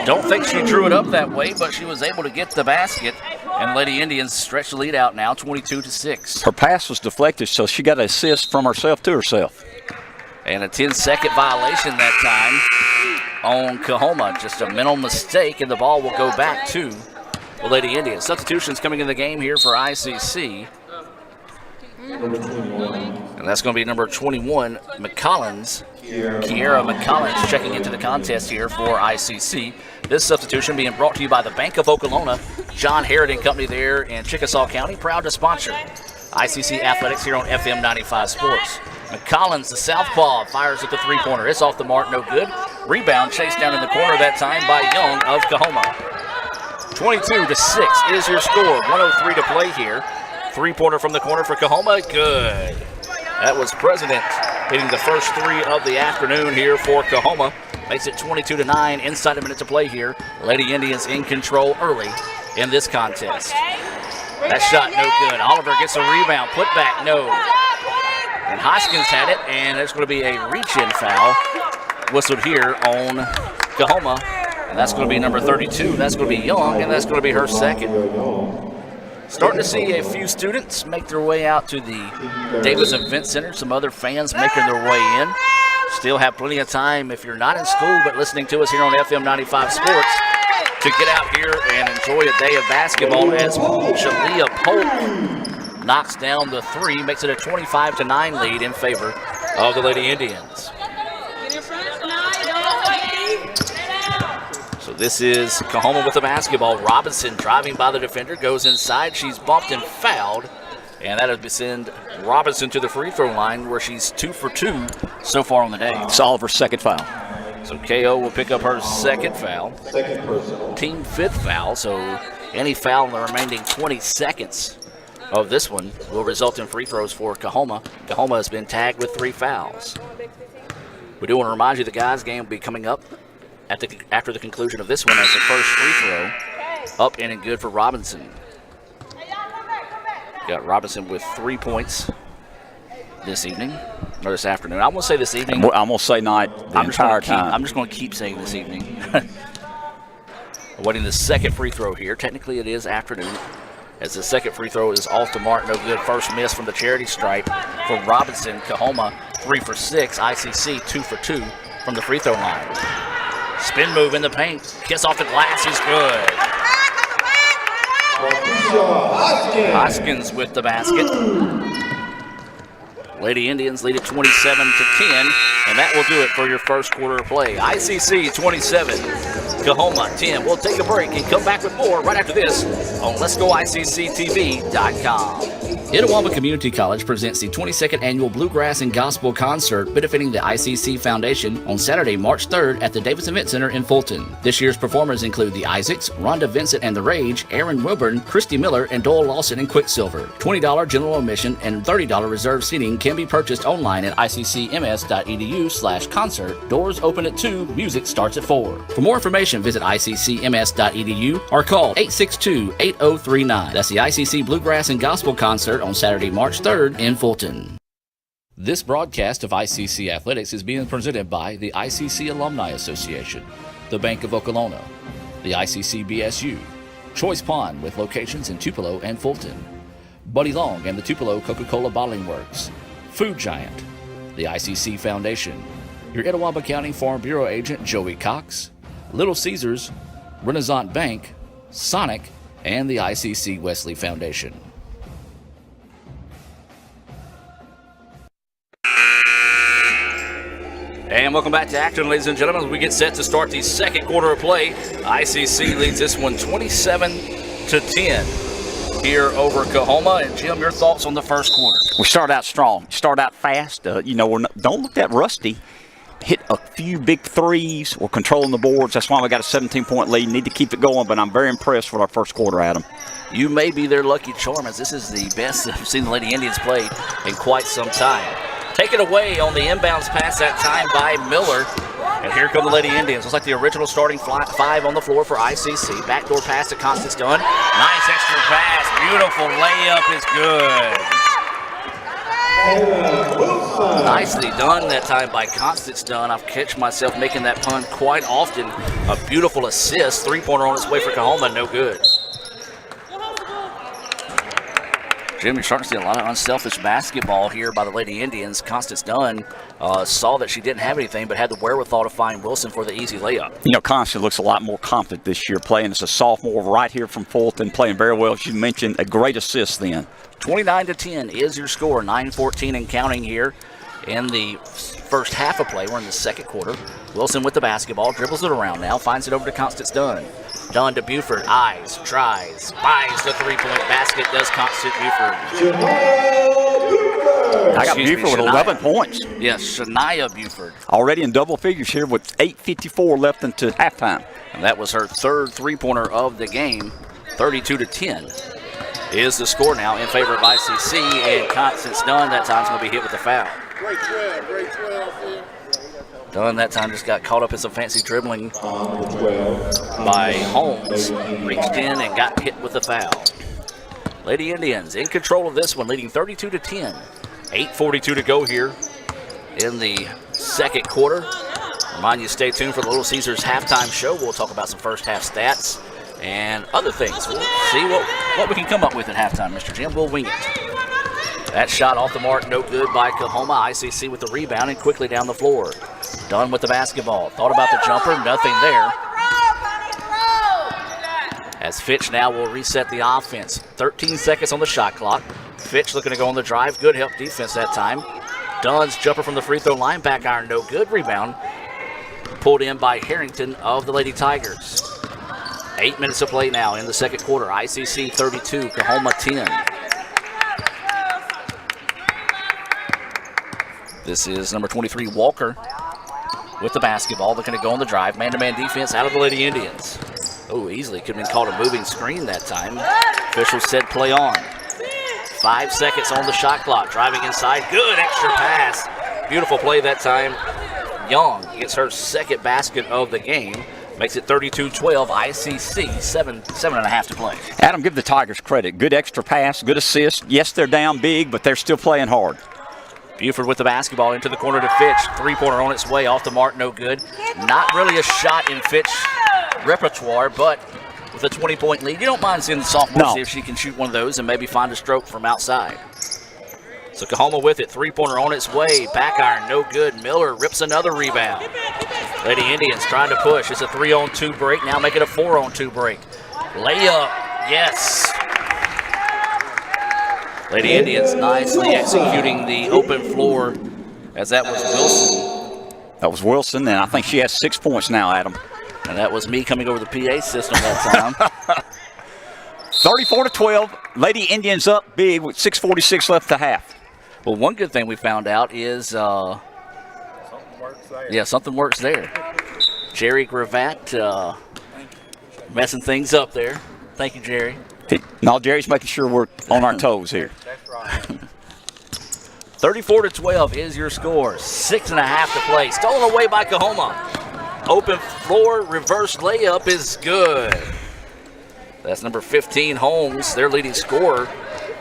Don't think she drew it up that way, but she was able to get the basket And Lady Indians stretch the lead out now, 22-6.
Her pass was deflected, so she got an assist from herself to herself.
And a 10-second violation that time on Coahoma. Just a mental mistake, and the ball will go back to the Lady Indians. Substitutions coming in the game here for ICC. And that's going to be number 21, McCollins. Kiera McCollins checking into the contest here for ICC. This substitution being brought to you by the Bank of Okolona, John Herod and Company there in Chickasaw County, proud to sponsor ICC Athletics here on FM 95 Sports. McCollins, the southpaw, fires at the three-pointer. It's off the mark, no good. Rebound chased down in the corner that time by Young of Coahoma. 22-6 is your score. 1:03 to play here. Three-pointer from the corner for Coahoma, good. That was President hitting the first three of the afternoon here for Coahoma. Makes it 22-9, inside a minute to play here. Lady Indians in control early in this contest. That shot no good. Oliver gets a rebound, put back, no. And Hoskins had it, and there's going to be a reach-in foul whistled here on Coahoma. And that's going to be number 32. That's going to be Young, and that's going to be her second. Starting to see a few students make their way out to the Davis Event Center. Some other fans making their way in. Still have plenty of time if you're not in school but listening to us here on FM 95 Sports to get out here and enjoy a day of basketball as Shalia Polk knocks down the three, makes it a 25-9 lead in favor of the Lady Indians. So this is Coahoma with the basketball. Robinson driving by the defender, goes inside. She's bumped and fouled. And that has send Robinson to the free throw line where she's 2 for 2 so far on the day.
It's Oliver's second foul.
So KO will pick up her second foul. Team fifth foul. So any foul in the remaining 20 seconds of this one will result in free throws for Coahoma. Coahoma has been tagged with 3 fouls. We do want to remind you the guys' game will be coming up after the conclusion of this one as the first free throw up and good for Robinson. Got Robinson with 3 points this evening, or this afternoon. I'm going to say this evening.
I'm going to say night the entire time.
I'm just going to keep saying this evening. Awaiting the second free throw here. Technically it is afternoon, as the second free throw is off the mark, no good. First miss from the charity stripe from Robinson. Coahoma 3 for 6. ICC 2 for 2 from the free throw line. Spin move in the paint. Kiss off the glass is good. Hoskins with the basket. Lady Indians lead at 27-10, and that will do it for your first quarter of play. ICC 27, Coahoma 10. We'll take a break and come back with more right after this on Let'sGoICCTV.com. Itawamba Community College presents the 22nd Annual Bluegrass and Gospel Concert benefiting the ICC Foundation on Saturday, March 3rd at the Davis Event Center in Fulton. This year's performers include the Isaacs, Rhonda Vincent and the Rage, Aaron Wilburn, Christy Miller, and Doyle Lawson and Quicksilver. $20 general admission and $30 reserved seating can be purchased online at iccms.edu/concert. Doors open at 2, music starts at 4. For more information, visit iccms.edu or call 862-8039. That's the ICC Bluegrass and Gospel Concert on Saturday, March 3rd in Fulton. This broadcast of ICC Athletics is being presented by the ICC Alumni Association, the Bank of Okolona, the ICC BSU, Choice Pond with locations in Tupelo and Fulton, Buddy Long and the Tupelo Coca-Cola Bottling Works, Food Giant, the ICC Foundation, your Itawamba County Farm Bureau agent Joey Cox, Little Caesars, Renaissance Bank, Sonic, and the ICC Wesley Foundation. And welcome back to action, ladies and gentlemen, as we get set to start the second quarter of play. ICC leads this one 27-10 here over Coahoma. And Jim, your thoughts on the first quarter?
We start out strong, start out fast. Don't look that rusty. Hit a few big threes. We're controlling the boards. That's why we got a 17-point lead. Need to keep it going, but I'm very impressed with our first quarter, Adam.
You may be their lucky charm, as this is the best I've seen the Lady Indians play in quite some time. Taken away on the inbounds pass that time by Miller. And here come the Lady Indians. Looks like the original starting 5 on the floor for ICC. Backdoor pass to Constance Dunn. Nice extra pass. Beautiful layup is good. Nicely done that time by Constance Dunn. I've catch myself making that pun quite often. A beautiful assist. Three-pointer on its way for Coahoma. No good. Jim, you're starting to see a lot of unselfish basketball here by the Lady Indians. Constance Dunn saw that she didn't have anything, but had the wherewithal to find Wilson for the easy layup.
You know, Constance looks a lot more confident this year, playing as a sophomore right here from Fulton, playing very well. She mentioned a great assist then.
29-10 is your score. 9:14 and counting here in the first half of play. We're in the second quarter. Wilson with the basketball, dribbles it around now, finds it over to Constance Dunn. Dunn to Buford, eyes, tries, buys the three-point basket, does Constance Buford.
I got Buford with 11 points.
Yes, Shania Buford.
Already in double figures here with 8:54 left into halftime.
And that was her third three-pointer of the game. 32-10 is the score now in favor of ICC, and Constance Dunn that time's going to be hit with a foul.
Great 12, great 12 here.
Dunn that time just got caught up in some fancy dribbling by Holmes. Reached in and got hit with a foul. Lady Indians in control of this one, leading 32-10. 8:42 to go here in the second quarter. Remind you, stay tuned for the Little Caesars halftime show. We'll talk about some first half stats and other things. We'll see what we can come up with at halftime, Mr. Jim. We'll wing it. That shot off the mark, no good by Coahoma. ICC with the rebound and quickly down the floor. Dunn with the basketball. Thought about the jumper, nothing there. As Fitch now will reset the offense. 13 seconds on the shot clock. Fitch looking to go on the drive. Good help defense that time. Dunn's jumper from the free throw line, back iron, no good. Rebound pulled in by Harrington of the Lady Tigers. 8 minutes of play now in the second quarter. ICC 32, Coahoma 10. This is number 23, Walker, with the basketball, looking to go on the drive. Man-to-man defense out of the Lady Indians. Oh, easily could have been called a moving screen that time. Officials said play on. 5 seconds on the shot clock. Driving inside, good extra pass. Beautiful play that time. Young gets her second basket of the game. Makes it 32-12, ICC, 7.5 to play.
Adam, give the Tigers credit. Good extra pass, good assist. Yes, they're down big, but they're still playing hard.
Buford with the basketball into the corner to Fitch. Three-pointer on its way, off the mark, no good. Not really a shot in Fitch repertoire, but with a 20-point lead, you don't mind seeing the sophomore see if she can shoot one of those and maybe find a stroke from outside. So Coahoma with it, three-pointer on its way. Back iron, no good. Miller rips another rebound. Lady Indians trying to push. It's a 3-on-2 break, now make it a 4-on-2 break. Layup, yes. Lady Indians nicely executing the open floor, as that was Wilson.
That was Wilson, and I think she has 6 points now, Adam.
And that was me coming over the PA system that time.
34-12, Lady Indians up big with 6:46 left to half.
Well, one good thing we found out is, something works there. Jerry Gravatt messing things up there. Thank you, Jerry.
No, Jerry's making sure we're on our toes here.
That's right.
34-12 is your score. 6.5 to play. Stolen away by Coahoma. Open floor, reverse layup is good. That's number 15, Holmes, their leading scorer,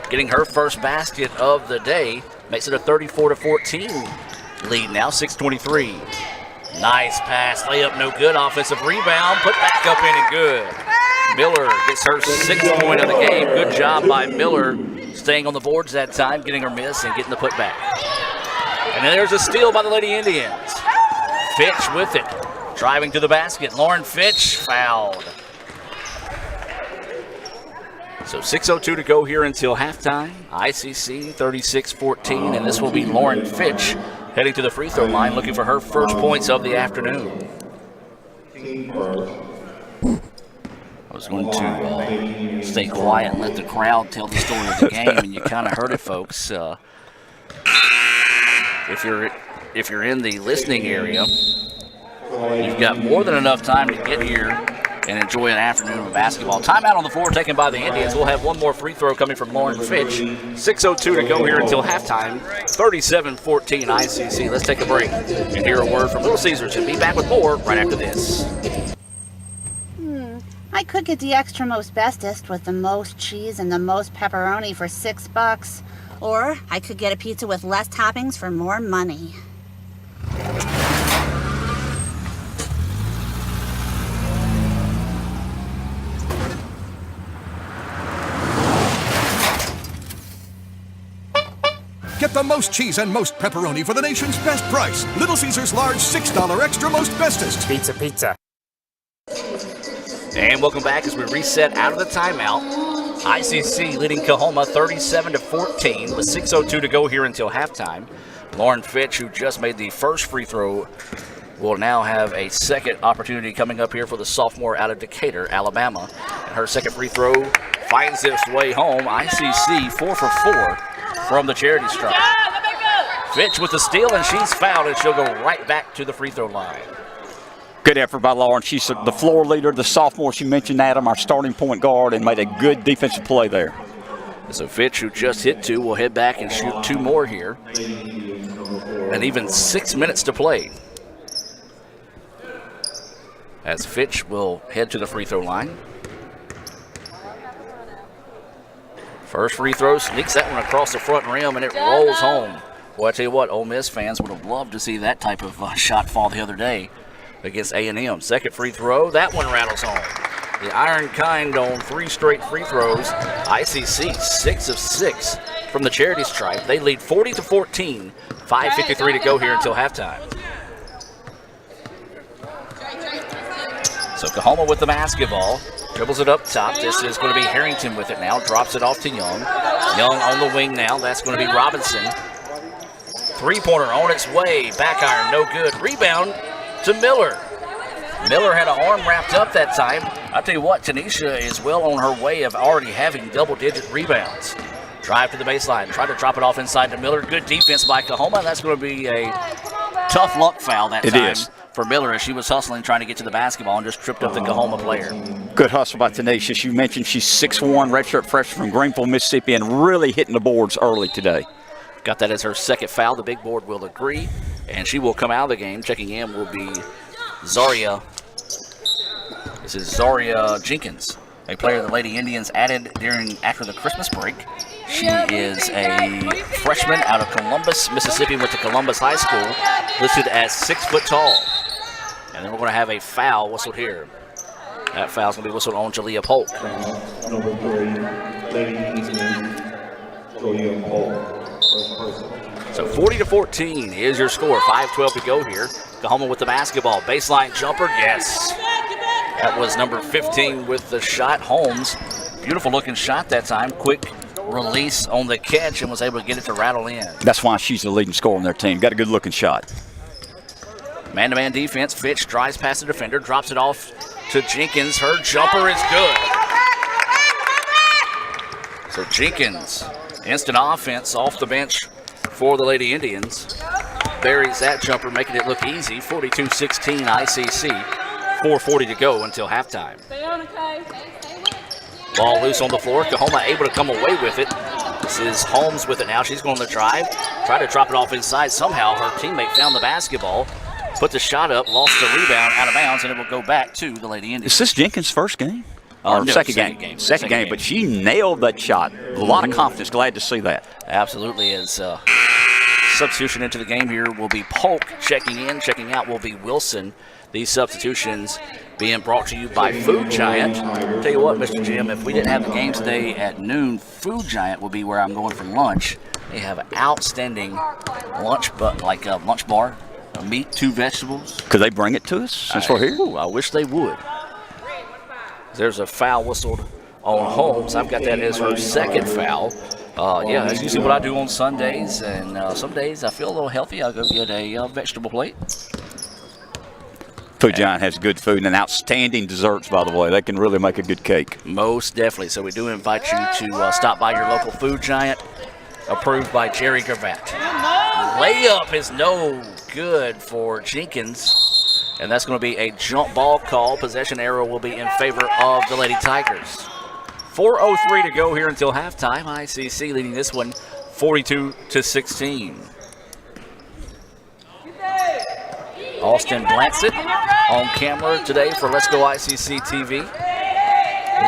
getting her first basket of the day. Makes it a 34-14 lead now, 6:23. Nice pass, layup no good. Offensive rebound, put back up in and good. Miller gets her 6th point of the game. Good job by Miller, staying on the boards that time, getting her miss and getting the putback. And then there's a steal by the Lady Indians. Fitch with it, driving to the basket. Lauren Fitch fouled. So 6:02 to go here until halftime. ICC 36-14, and this will be Lauren Fitch heading to the free throw line, looking for her first points of the afternoon. I was going to stay quiet and let the crowd tell the story of the game, and you kind of heard it, folks. If you're in the listening area, you've got more than enough time to get here and enjoy an afternoon of basketball. Timeout on the floor taken by the Indians. We'll have one more free throw coming from Lauren Fitch. 6:02 to go here until halftime. 37-14 ICC. Let's take a break and hear a word from Little Caesars and be back with more right after this.
I could get the extra most bestest with the most cheese and the most pepperoni for $6. Or I could get a pizza with less toppings for more money.
Get the most cheese and most pepperoni for the nation's best price. Little Caesars large $6 extra most bestest.
Pizza, pizza.
And welcome back as we reset out of the timeout. ICC leading Coahoma 37-14 with 6:02 to go here until halftime. Lauren Fitch, who just made the first free throw, will now have a second opportunity coming up here for the sophomore out of Decatur, Alabama. And her second free throw finds its way home. ICC 4 for 4 from the charity stripe. Fitch with the steal, and she's fouled, and she'll go right back to the free throw line.
Good effort by Lauren. She's the floor leader, the sophomore. She mentioned Adam, our starting point guard, and made a good defensive play there.
So Fitch, who just hit 2, will head back and shoot 2 more here. And even 6 minutes to play. As Fitch will head to the free throw line. First free throw, sneaks that one across the front rim, and it rolls home. Boy, I tell you what, Ole Miss fans would have loved to see that type of shot fall the other day against A&M. Second free throw, that one rattles home. The iron kind on 3 straight free throws. ICC 6 of 6 from the charity stripe. They lead 40-14. 5:53 to go here until halftime. So Coahoma with the basketball. Dribbles it up top. This is going to be Harrington with it now. Drops it off to Young. Young on the wing now. That's going to be Robinson. Three-pointer on its way. Back iron, no good. Rebound to Miller. Miller had an arm wrapped up that time. I'll tell you what, Tanisha is well on her way of already having double-digit rebounds. Drive to the baseline. Try to drop it off inside to Miller. Good defense by Coahoma. That's going to be a tough luck foul that time. It is. For Miller as she was hustling trying to get to the basketball and just tripped up the Coahoma player. Good hustle by Tanisha. You mentioned she's 6'1", redshirt freshman from Greenville, Mississippi, and really hitting the boards early today. Got that as her second foul. The big board will agree, and she will come out of the game. Checking in will be Zaria. This is Zaria Jenkins, a player the Lady Indians added after the Christmas break. She is a freshman out of Columbus, Mississippi, went to Columbus High School, listed as 6 foot tall. And then we're going to have a foul whistled here. That foul's going to be whistled on Jalea Polk.
Number 3, Lady Indians, Jalea Polk.
So 40-14 is your score. 5:12 to go here. Coahoma with the basketball. Baseline jumper, yes. That was number 15 with the shot, Holmes. Beautiful looking shot that time. Quick release on the catch and was able to get it to rattle in. That's why she's the leading scorer on their team. Got a good looking shot. Man-to-man defense. Fitch drives past the defender, drops it off to Jenkins. Her jumper is good. So Jenkins, instant offense off the bench for the Lady Indians. Buries that jumper, making it look easy. 42-16 ICC. 4:40 to go until halftime. Ball loose on the floor. Coahoma able to come away with it. This is Holmes with it now. She's going to drive. Try to drop it off inside. Somehow her teammate found the basketball. Put the shot up. Lost the rebound out of bounds, and it will go back to the Lady Indians.
Is this Jenkins' first game?
No,
second game. Second game, but she nailed that shot. A lot of confidence. Glad to see that.
Absolutely. As substitution into the game here will be Polk. Checking in, checking out will be Wilson. These substitutions being brought to you by Food Giant. Tell you what, Mr. Jim, if we didn't have the game today at noon, Food Giant will be where I'm going for lunch. They have an outstanding lunch, lunch bar, meat, 2 vegetables.
Could they bring it to us since we're here?
Ooh, I wish they would. There's a foul whistled on Holmes. I've got that as her second foul. Yeah, that's usually what I do on Sundays, and some days I feel a little healthy. I'll go get a vegetable plate.
Food Giant has good food and outstanding desserts, by the way. They can really make a good cake.
Most definitely. So we do invite you to stop by your local Food Giant, approved by Jerry Gravatt. Layup is no good for Jenkins, and that's going to be a jump ball call. Possession arrow will be in favor of the Lady Tigers. 4:03 to go here until halftime. ICC leading this one 42-16. Austin Blansett on camera today for Let's Go ICC TV.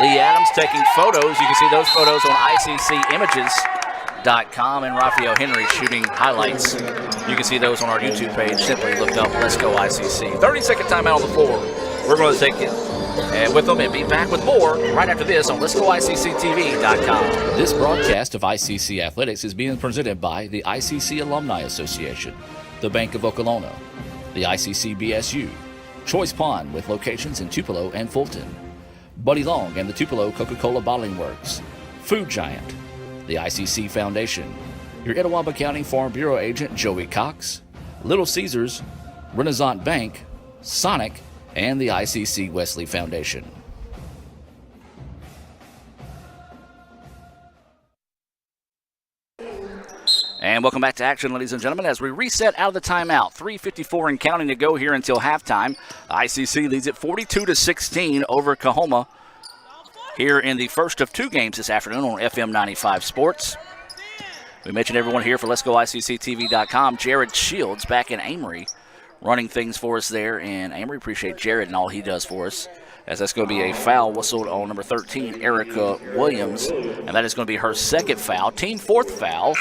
Lee Adams taking photos. You can see those photos on ICCimages.com, and Rafael Henry shooting highlights. You can see those on our YouTube page. Simply look up Let's Go ICC. 30-second timeout on the floor. We're going to take it And with them, and be back with more right after this on Let'sGoICCTV.com. This broadcast of ICC Athletics is being presented by the ICC Alumni Association, the Bank of Okolona, the ICC BSU, Choice Pond with locations in Tupelo and Fulton, Buddy Long and the Tupelo Coca-Cola Bottling Works, Food Giant, the ICC Foundation, your Etowah County Farm Bureau agent Joey Cox, Little Caesars, Renaissance Bank, Sonic, and the ICC Wesley Foundation. And welcome back to action, ladies and gentlemen, as we reset out of the timeout. 3:54 and counting to go here until halftime. ICC leads it 42-16 over Coahoma here in the first of two games this afternoon on FM 95 Sports. We mentioned everyone here for Let'sGoICCTV.com. Jared Shields back in Amory running things for us there. And Amory, appreciate Jared and all he does for us, as that's going to be a foul whistled on number 13, Erica Williams. And that is going to be her second foul, team fourth foul.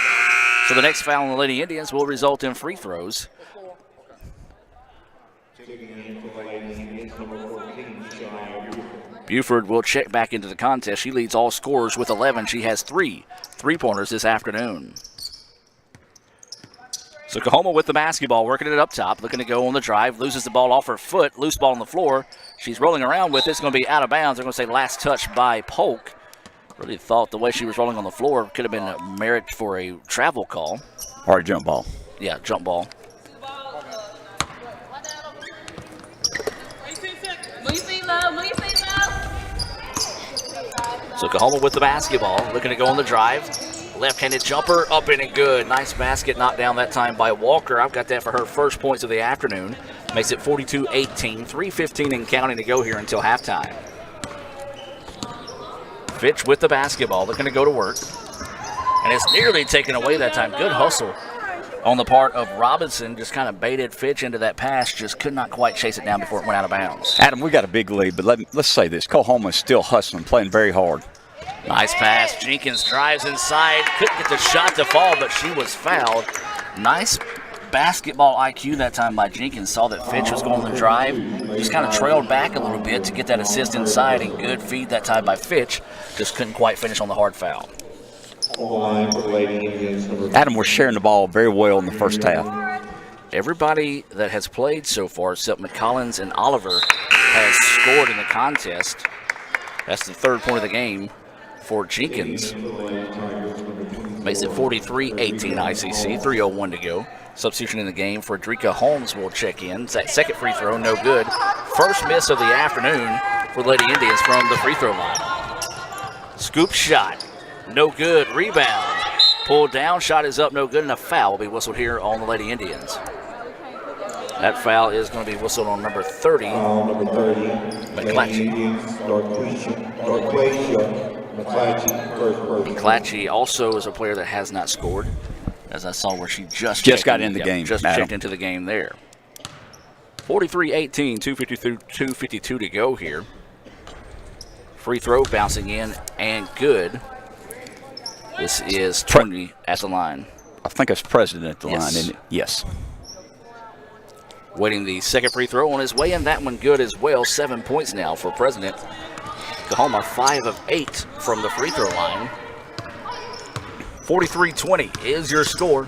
So the next foul on the Lady Indians will result in free throws. Buford will check back into the contest. She leads all scorers with 11. She has 3 3-pointers this afternoon. So Coahoma with the basketball, working it up top, looking to go on the drive, loses the ball off her foot, loose ball on the floor. She's rolling around with it. It's going to be out of bounds. They're going to say last touch by Polk. Really thought the way she was rolling on the floor could have been a merit for a travel call.
Or a jump ball.
Yeah, jump ball. So Coahoma with the basketball, looking to go on the drive. Left-handed jumper, up in and good. Nice basket knocked down that time by Walker. I've got that for her first points of the afternoon. Makes it 42-18, 3:15 and counting to go here until halftime. Fitch with the basketball, looking to go to work. And it's nearly taken away that time. Good hustle on the part of Robinson. Just kind of baited Fitch into that pass. Just could not quite chase it down before it went out of bounds.
Adam, we got a big lead, but let's say this. Coahoma is still hustling, playing very hard.
Nice pass. Jenkins drives inside. Couldn't get the shot to fall, but she was fouled. Nice basketball IQ that time by Jenkins. Saw that Fitch was going to drive. Just kind of trailed back a little bit to get that assist inside, and good feed that time by Fitch. Just couldn't quite finish on the hard foul.
Adam, we're sharing the ball very well in the first half.
Everybody that has played so far, except McCollins and Oliver, has scored in the contest. That's the third point of the game for Jenkins. Makes it 43-18 ICC, 3:01 to go. Substitution in the game for Drika Holmes will check in. That second free throw, no good. First miss of the afternoon for Lady Indians from the free throw line. Scoop shot, no good. Rebound, pulled down, shot is up, no good, and a foul will be whistled here on the Lady Indians. That foul is going to be whistled on number 30, McClatchy. McClatchy also is a player that has not scored, as I saw where she just
got in the game.
Just checked into the game there. 43-18, 2:52 to go here. Free throw bouncing in and good. This is 20 at the line.
I think it's President at the line,
Yes.
isn't it? Yes.
Waiting the second free throw on his way in. That one good as well. 7 points now for President. Coahoma 5 of 8 from the free throw line. 43-20 is your score.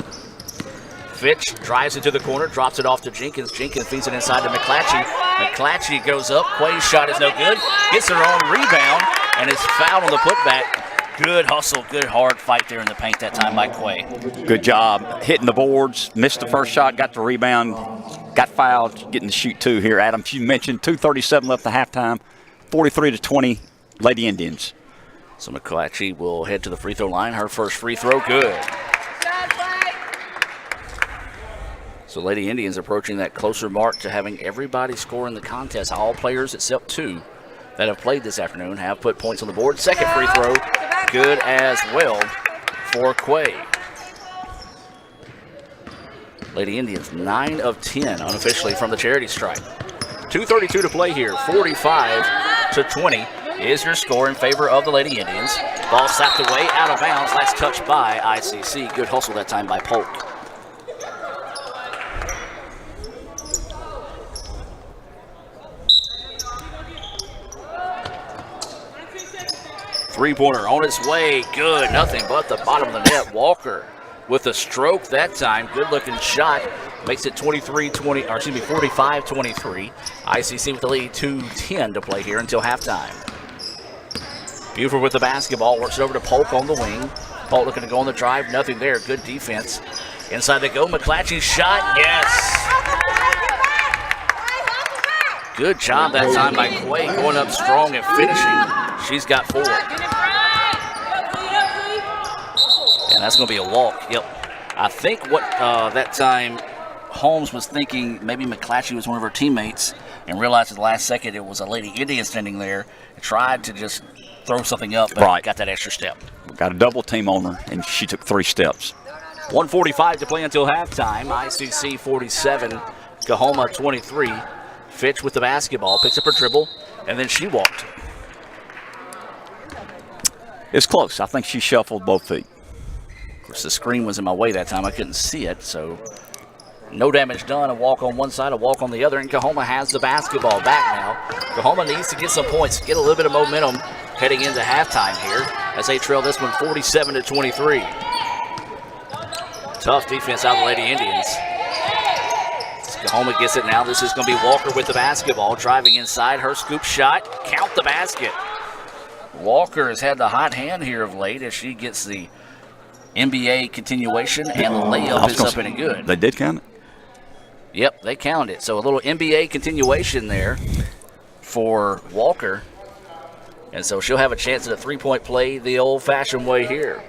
Fitch drives into the corner, drops it off to Jenkins. Jenkins feeds it inside to McClatchy. McClatchy goes up. Quay's shot is no good. Gets her own rebound and is fouled on the putback. Good hustle, good hard fight there in the paint that time by Quay.
Good job hitting the boards. Missed the first shot, got the rebound, got fouled, getting to shoot 2 here. Adam, you mentioned 2:37 left at halftime. 43-20, Lady Indians.
So McClatchy will head to the free throw line. Her first free throw, good. So Lady Indians approaching that closer mark to having everybody score in the contest. All players except 2 that have played this afternoon have put points on the board. Second free throw, good as well for Quay. Lady Indians 9 of 10 unofficially from the charity stripe. 2:32 to play here. 45-20 is your score in favor of the Lady Indians. Ball slapped away, out of bounds. Last touch by ICC. Good hustle that time by Polk. Three-pointer on its way. Good. Nothing but the bottom of the net. Walker with a stroke that time. Good-looking shot. Makes it 45-23. ICC with the lead. 2:10 to play here until halftime. Buford with the basketball. Works it over to Polk on the wing. Polk looking to go on the drive. Nothing there. Good defense. Inside they go. McClatchy's shot. Yes. Good job that time by Quay, going up strong and finishing. She's got 4. And that's going to be a walk. Yep. I think what that time Holmes was thinking, maybe McClatchy was one of her teammates and realized at the last second it was a Lady Indian standing there and tried to just throw something up, but got that extra step.
Got a double team on her, and she took 3 steps.
1:45 to play until halftime. ICC 47, Coahoma 23. Fitch with the basketball, picks up her dribble, and then she walked.
It's close. I think she shuffled both feet.
Of course, the screen was in my way that time. I couldn't see it, so no damage done. A walk on one side, a walk on the other, and Coahoma has the basketball back now. Coahoma needs to get some points, get a little bit of momentum heading into halftime here as they trail this one 47-23. Tough defense out of the Lady Indians. Coahoma gets it now. This is going to be Walker with the basketball, driving inside. Her scoop shot. Count the basket. Walker has had the hot hand here of late as she gets the NBA continuation, and the layup is up and good.
They did count it?
Yep, they counted it. So a little NBA continuation there for Walker. And so she'll have a chance at a three-point play the old-fashioned way here.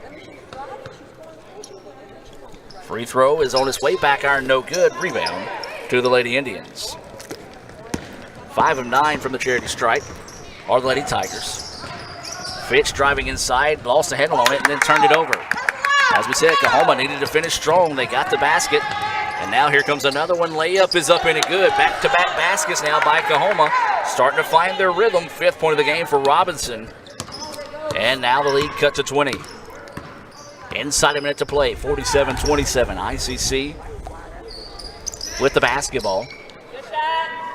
Free throw is on its way. Back iron, no good. Rebound to the Lady Indians. 5 of 9 from the charity stripe are the Lady Tigers. Fitch driving inside, lost the handle on it, and then turned it over. As we said, Coahoma needed to finish strong. They got the basket, and now here comes another one. Layup is up and good. Back-to-back baskets now by Coahoma. Starting to find their rhythm. 5th point of the game for Robinson. And now the lead cut to 20. Inside a minute to play, 47-27. ICC with the basketball.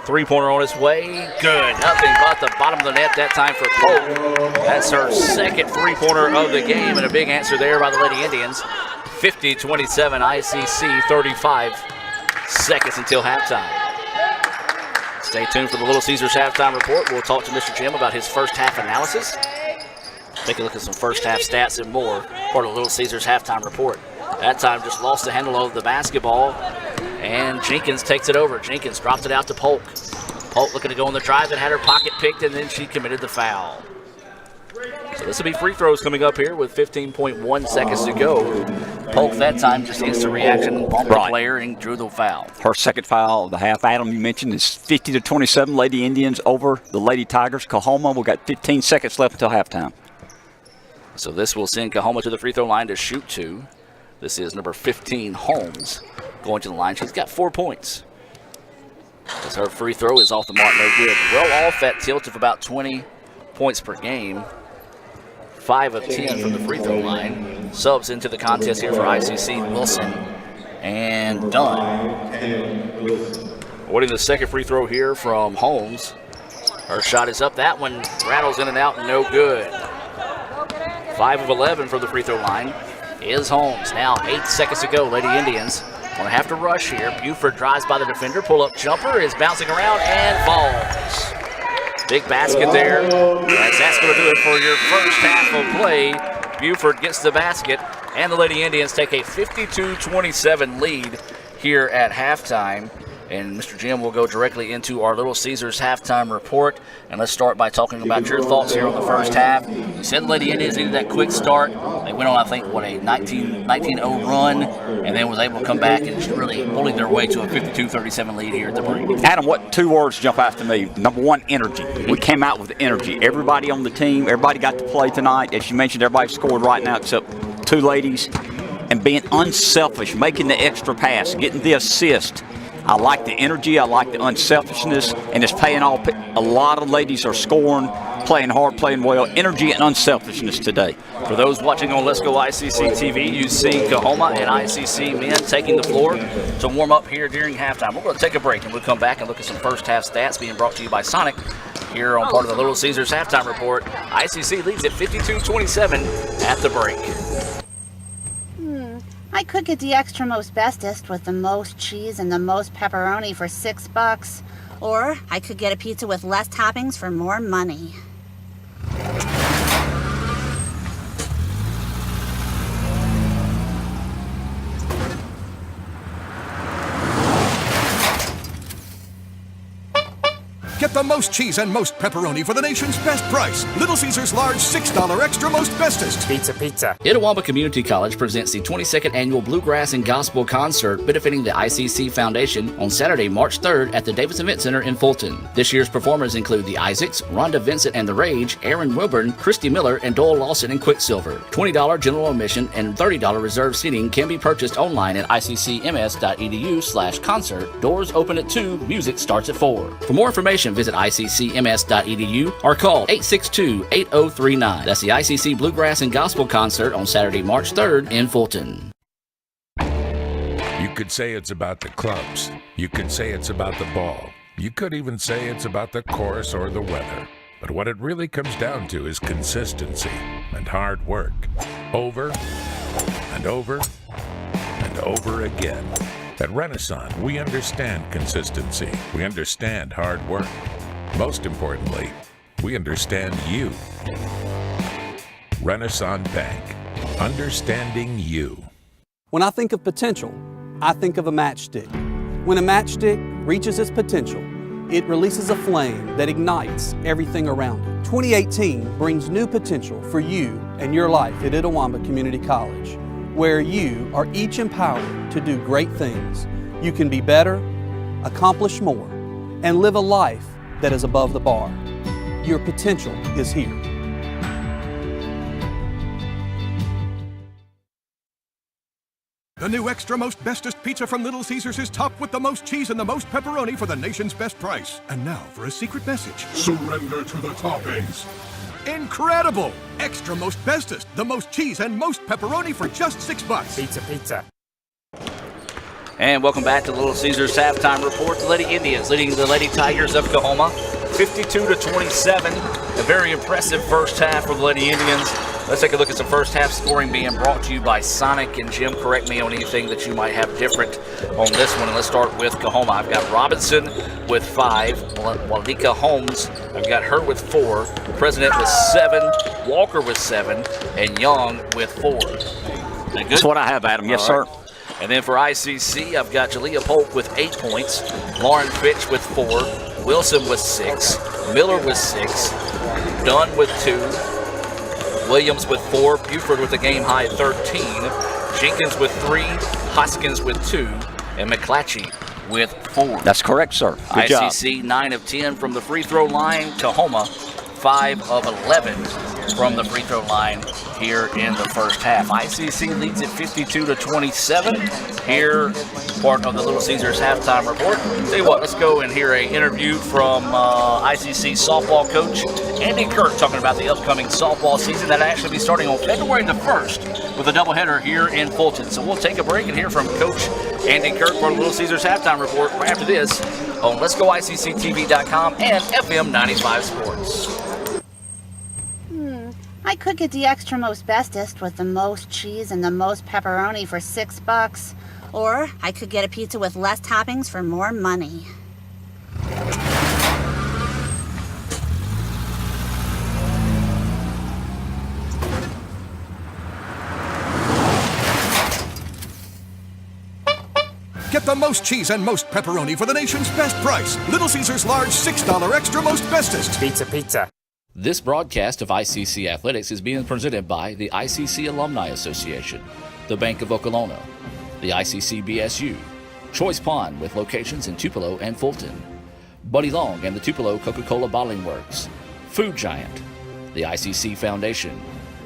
Three-pointer on its way. Good. Nothing but the bottom of the net that time for Polk. That's her second three-pointer of the game, and a big answer there by the Lady Indians. 50-27, ICC, 35 seconds until halftime. Stay tuned for the Little Caesars halftime report. We'll talk to Mr. Jim about his first half analysis. Take a look at some first half stats and more. Part of the Little Caesars halftime report. That time just lost the handle of the basketball, and Jenkins takes it over. Jenkins dropped it out to Polk. Polk looking to go on the drive and had her pocket picked, and then she committed the foul. So this will be free throws coming up here with 15.1 seconds to go. Polk that time just instant reaction on the player and drew the foul.
Her second foul of the half. Adam, you mentioned, is 50-27. Lady Indians over the Lady Tigers. Coahoma, we've got 15 seconds left until halftime.
So this will send Coahoma to the free throw line to shoot 2. This is number 15, Holmes, going to the line. She's got 4 points. As her free throw is off the mark, no good. Well off that tilt of about 20 points per game. 5 of 10 from the free throw line. Subs into the contest here for ICC, Wilson and Dunn. Awarding the second free throw here from Holmes. Her shot is up. That one rattles in and out, no good. 5 of 11 from the free throw line is Holmes. Now 8 seconds to go. Lady Indians going to have to rush here. Buford drives by the defender. Pull-up jumper is bouncing around and falls. Big basket there. That's going to do it for your first half of play. Buford gets the basket, and the Lady Indians take a 52-27 lead here at halftime. And Mr. Jim will go directly into our Little Caesars halftime report. And let's start by talking about your thoughts here on the first half. You said the Lady Indians needed that quick start. They went on, I think, a 19-0 run, and then was able to come back and just really bully their way to a 52-37 lead here at the break.
Adam, what 2 words jump out to me? Number 1, energy. We came out with energy. Everybody on the team, everybody got to play tonight. As you mentioned, everybody scored right now except 2 ladies. And being unselfish, making the extra pass, getting the assist. I like the energy, I like the unselfishness, and it's paying off. A lot of ladies are scoring, playing hard, playing well. Energy and unselfishness today.
For those watching on Let's Go ICC TV, you see Coahoma and ICC men taking the floor to warm up here during halftime. We're going to take a break, and we'll come back and look at some first half stats being brought to you by Sonic. here on part of the Little Caesars halftime report. ICC leads at 52-27 at the break.
I could get the extra most bestest with the most cheese and the most pepperoni for $6. Or I could get a pizza with less toppings for more money.
Get the most cheese and most pepperoni for the nation's best price. Little Caesars large $6 extra most bestest.
Pizza.
Itawamba Community College presents the 22nd Annual Bluegrass and Gospel Concert benefiting the ICC Foundation on Saturday, March 3rd at the Davis Event Center in Fulton. This year's performers include the Isaacs, Rhonda Vincent and the Rage, Aaron Wilburn, Christy Miller, and Doyle Lawson and Quicksilver. $20 general admission and $30 reserved seating can be purchased online at iccms.edu/concert. Doors open at 2, music starts at 4. For more information, visit iccms.edu or call 862-8039. That's the ICC Bluegrass and Gospel Concert on Saturday, March 3rd in Fulton.
You could say it's about the clubs. You could say it's about the ball. You could even say it's about the course or the weather. But what it really comes down to is consistency and hard work. Over and over and over again. At Renaissance, we understand consistency. We understand hard work. Most importantly, we understand you. Renaissance Bank. Understanding you.
When I think of potential, I think of a matchstick. When a matchstick reaches its potential, it releases a flame that ignites everything around it. 2018 brings new potential for you and your life at Itawamba Community College, where you are each empowered to do great things. You can be better, accomplish more, and live a life that is above the bar. Your potential is here.
The new extra most bestest pizza from Little Caesars is topped with the most cheese and the most pepperoni for the nation's best price. And now for a secret message.
Surrender to the toppings.
Incredible! Extra most bestest, the most cheese and most pepperoni for just $6.
Pizza.
And welcome back to the Little Caesars halftime report. The Lady Indians leading the Lady Tigers of Coahoma 52-27. A very impressive first half for the Lady Indians. Let's take a look at some first half scoring being brought to you by Sonic. And Jim, correct me on anything that you might have different on this one. And let's start with Coahoma. I've got Robinson with 5. Walika Holmes, I've got her with 4. President with 7. Walker with 7. And Young with 4. That good?
That's what I have, Adam. Yes, sir.
And then for ICC, I've got Jalea Polk with 8 points. Lauren Fitch with 4. Wilson with 6. Miller with 6. Dunn with 2. Williams with 4, Buford with a game-high 13, Jenkins with 3, Hoskins with 2, and McClatchy with 4.
That's correct, sir. Good
ICC
job.
9 of 10 from the free throw line. Coahoma 5 of 11 from the free throw line here in the first half. ICC leads at 52-27. Here, part of the Little Caesars halftime report. Tell you what, let's go and hear an interview from ICC softball coach Andy Kirk talking about the upcoming softball season that'll actually be starting on February the 1st with a doubleheader here in Fulton. So we'll take a break and hear from Coach Andy Kirk for the Little Caesars halftime report right after this on Let'sGoICCTV.com and FM 95 Sports.
I could get the extra most bestest with the most cheese and the most pepperoni for $6. Or I could get a pizza with less toppings for more money.
Get the most cheese and most pepperoni for the nation's best price. Little Caesars large $6 extra most bestest.
Pizza.
This broadcast of ICC Athletics is being presented by the ICC Alumni Association, the Bank of Okolona, the ICC BSU, Choice Pond with locations in Tupelo and Fulton, Buddy Long and the Tupelo Coca-Cola Bottling Works, Food Giant, the ICC Foundation,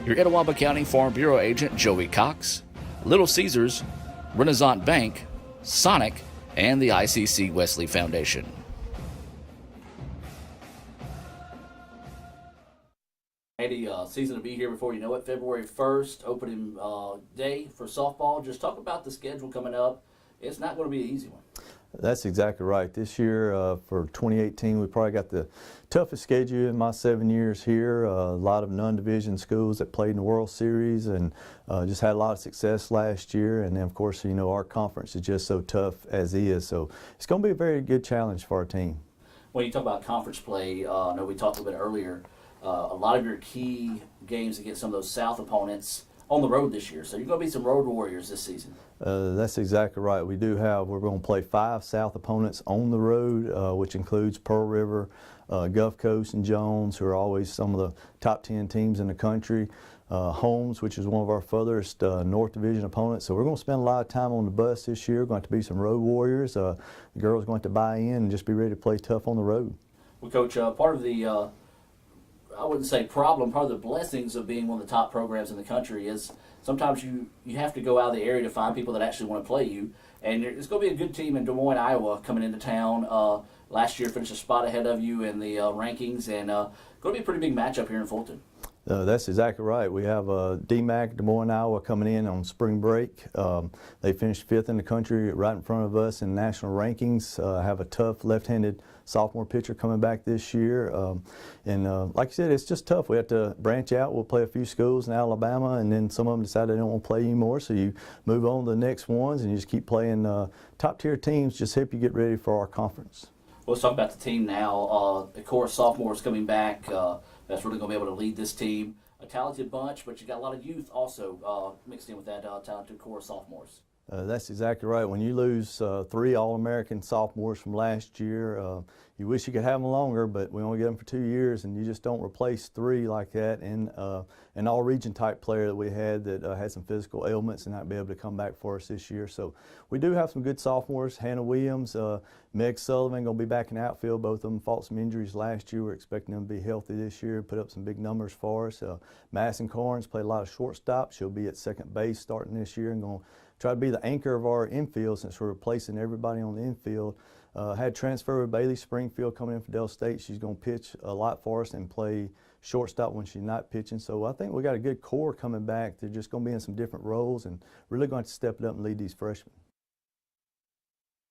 your Itawamba County Farm Bureau agent Joey Cox, Little Caesars, Renaissance Bank, Sonic, and the ICC Wesley Foundation. Andy, season will be here before you know it. February 1st, opening day for softball. Just talk about the schedule coming up. It's not going to be an easy one.
That's exactly right. This year, for 2018, we probably got the toughest schedule in my 7 years here. A lot of non-division schools that played in the World Series and just had a lot of success last year. And then, of course, you know, our conference is just so tough as is. So it's going to be a very good challenge for our team.
When you talk about conference play, I know we talked a little bit earlier, a lot of your key games against some of those South opponents on the road this year. So you're going to be some road warriors this season.
That's exactly right. We're going to play 5 South opponents on the road, which includes Pearl River, Gulf Coast, and Jones, who are always some of the top 10 teams in the country. Holmes, which is one of our furthest North Division opponents. So we're going to spend a lot of time on the bus this year. Going to be some road warriors. The girls are going to buy in and just be ready to play tough on the road.
Well, Coach, part of the I wouldn't say problem, part of the blessings of being one of the top programs in the country is sometimes you have to go out of the area to find people that actually want to play you. And it's going to be a good team in Des Moines, Iowa coming into town. Last year finished a spot ahead of you in the rankings, and going to be a pretty big matchup here in Fulton.
That's exactly right. We have DMAC, Des Moines, Iowa, coming in on spring break. They finished 5th in the country, right in front of us in national rankings. Have a tough left-handed sophomore pitcher coming back this year. Like I said, it's just tough. We have to branch out. We'll play a few schools in Alabama, and then some of them decide they don't want to play anymore. So you move on to the next ones, and you just keep playing top-tier teams. Just help you get ready for our conference.
Well, let's talk about the team now. Of course, sophomores coming back. That's really going to be able to lead this team. A talented bunch, but you got a lot of youth also mixed in with that talented core of sophomores.
That's exactly right. When you lose 3 All-American sophomores from last year, you wish you could have them longer, but we only get them for 2 years, and you just don't replace 3 like that. And an all-region type player that we had that had some physical ailments and not be able to come back for us this year. So we do have some good sophomores. Hannah Williams, Meg Sullivan going to be back in the outfield. Both of them fought some injuries last year. We're expecting them to be healthy this year, put up some big numbers for us. Madison Carnes played a lot of shortstop. She'll be at second base starting this year and going to try to be the anchor of our infield since we're replacing everybody on the infield. Had transfer with Bailey Springfield coming in for Del State. She's going to pitch a lot for us and play shortstop when she's not pitching. So I think we got a good core coming back. They're just going to be in some different roles and really going to step it up and lead these freshmen.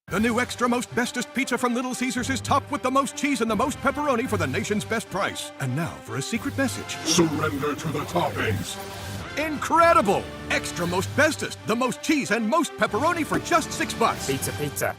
The new extra most bestest pizza from Little Caesars is topped with the most cheese and the most pepperoni for the nation's best price. And now for a secret message.
Surrender to the toppings.
Incredible! Extra most bestest, the most cheese and most pepperoni for just $6.
Pizza, pizza.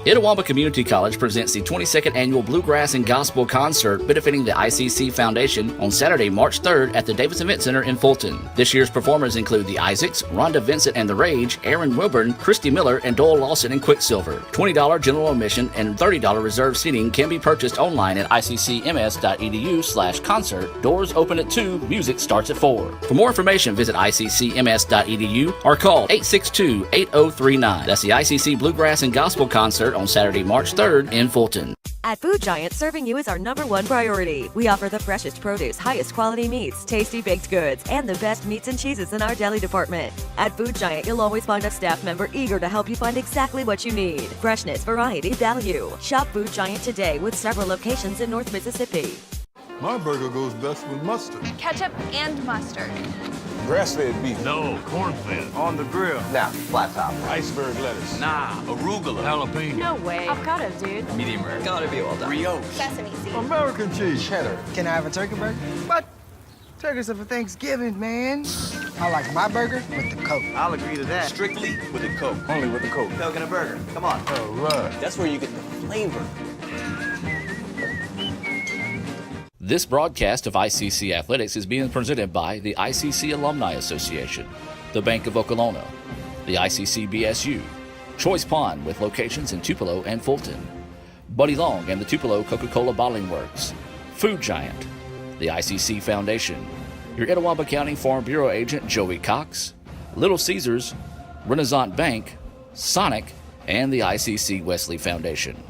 Itawamba Community College presents the 22nd Annual Bluegrass and Gospel Concert benefiting the ICC Foundation on Saturday, March 3rd at the Davis Event Center in Fulton. This year's performers include the Isaacs, Rhonda Vincent and the Rage, Aaron Wilburn, Christy Miller, and Doyle Lawson and Quicksilver. $20 general admission and $30 reserved seating can be purchased online at iccms.edu/concert. Doors open at 2, music starts at 4. For more information, visit iccms.edu or call 862-8039. That's the ICC Bluegrass and Gospel Concert on Saturday, March 3rd in Fulton.
At Food Giant, serving you is our #1 priority. We offer the freshest produce, highest quality meats, tasty baked goods, and the best meats and cheeses in our deli department. At Food Giant, you'll always find a staff member eager to help you find exactly what you need. Freshness, variety, value. Shop Food Giant today with several locations in North Mississippi.
My burger goes best with mustard.
Ketchup and mustard.
Grass-fed beef.
No, corn-fed.
On the grill.
Now, flat top.
Iceberg lettuce.
Nah, arugula. Jalapeno.
No way. Avocado, dude.
Medium rare. Gotta be well done.
Brioche.
Sesame seeds.
American cheese.
Cheddar.
Can I have a turkey burger? What? Turkeys are for Thanksgiving, man. I like my burger with the Coke.
I'll agree to that.
Strictly with a Coke.
Only with the Coke.
Coke and a burger. Come on.
All right.
That's where you get the flavor.
This broadcast of ICC Athletics is being presented by the ICC Alumni Association, the Bank of Okolona, the ICC BSU, Choice Pond with locations in Tupelo and Fulton, Buddy Long and the Tupelo Coca-Cola Bottling Works, Food Giant, the ICC Foundation, your Itawamba County Farm Bureau agent Joey Cox, Little Caesars, Renaissance Bank, Sonic, and the ICC Wesley Foundation.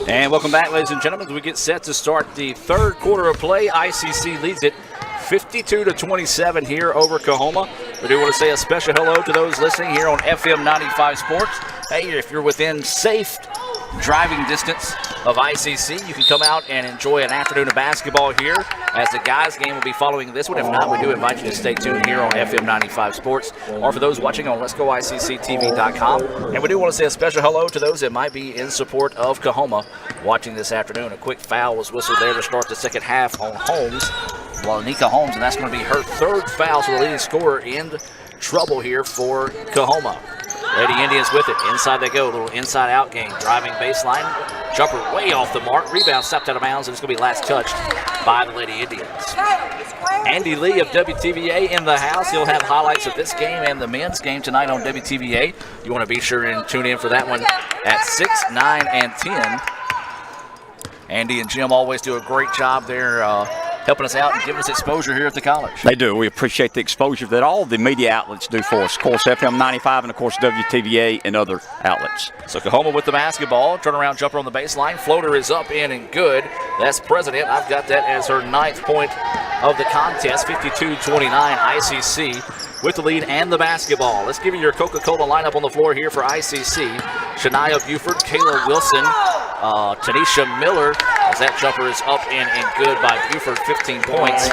And welcome back, ladies and gentlemen, as we get set to start the third quarter of play. ICC leads it 52-27 here over Coahoma. We do want to say a special hello to those listening here on FM 95 Sports. Hey, if you're within safe driving distance of ICC. You can come out and enjoy an afternoon of basketball here, as the guys' game will be following this one. If not, we do invite you to stay tuned here on FM 95 Sports, or for those watching on Let'sGoICCTV.com. And we do want to say a special hello to those that might be in support of Coahoma watching this afternoon. A quick foul was whistled there to start the second half on Holmes, Nika Holmes, and that's going to be her third foul, so the leading scorer in trouble here for Coahoma. Lady Indians with it. Inside they go. A little inside-out game. Driving baseline. Jumper way off the mark. Rebound stopped out of bounds, and it's going to be last touched by the Lady Indians. Andy Lee of WTVA in the house. He'll have highlights of this game and the men's game tonight on WTVA. You want to be sure and tune in for that one at 6, 9, and 10. Andy and Jim always do a great job there helping us out and giving us exposure here at the college.
They do. We appreciate the exposure that all the media outlets do for us. Of course, FM 95 and, of course, WTVA and other outlets.
So Coahoma with the basketball. Turnaround jumper on the baseline. Floater is up, in, and good. That's President. I've got that as her 9th point of the contest. 52-29 ICC with the lead and the basketball. Let's give you your Coca-Cola lineup on the floor here for ICC. Shania Buford, Kayla Wilson, Tanisha Miller, as that jumper is up, in, and good by Buford, 15 points.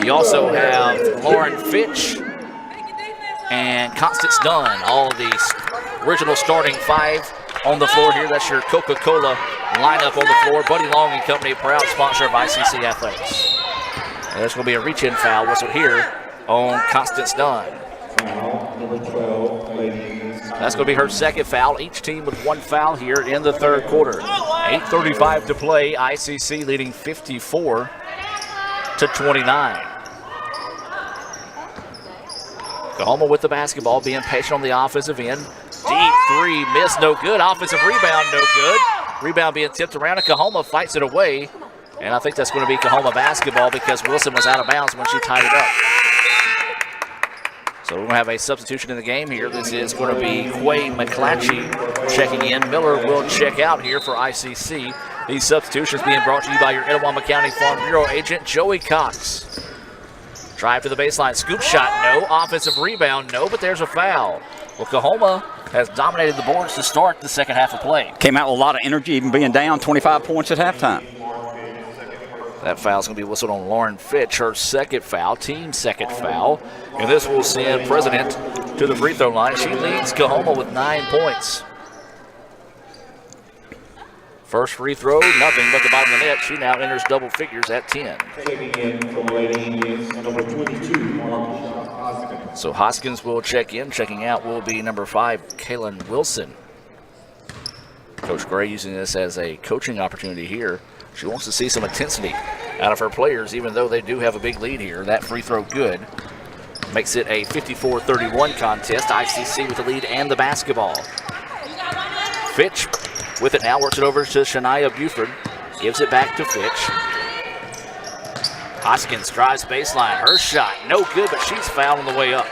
You also have Lauren Fitch and Constance Dunn, all the original starting 5 on the floor here. That's your Coca-Cola lineup on the floor. Buddy Long and Company, proud sponsor of ICC Athletics. And there's going to be a reach-in foul whistled here on Constance Dunn. That's going to be her second foul. Each team with 1 foul here in the third quarter. 8:35 to play. ICC leading 54-29. Coahoma with the basketball, being patient on the offensive end. Deep three, miss, no good. Offensive rebound, no good. Rebound being tipped around, and Coahoma fights it away. And I think that's going to be Coahoma basketball because Wilson was out of bounds when she tied it up. So we're going to have a substitution in the game here. This is going to be Quay McClatchy checking in. Miller will check out here for ICC. These substitutions being brought to you by your Etowah County Farm Bureau agent, Joey Cox. Drive to the baseline. Scoop shot, no. Offensive rebound, no. But there's a foul. Well, Coahoma has dominated the boards to start the second half of play.
Came out with a lot of energy, even being down 25 points at halftime.
That foul's going to be whistled on Lauren Fitch, her second foul, team second foul. And this will send President to the free throw line. She leads Coahoma with 9 points. First free throw, nothing but the bottom of the net. She now enters double figures at 10. So Hoskins will check in. Checking out will be number 5, Kaylin Wilson. Coach Gray using this as a coaching opportunity here. She wants to see some intensity out of her players, even though they do have a big lead here. That free throw good. Makes it a 54-31 contest. ICC with the lead and the basketball. Fitch with it now, works it over to Shania Buford. Gives it back to Fitch. Hoskins drives baseline. Her shot, no good, but she's fouled on the way up.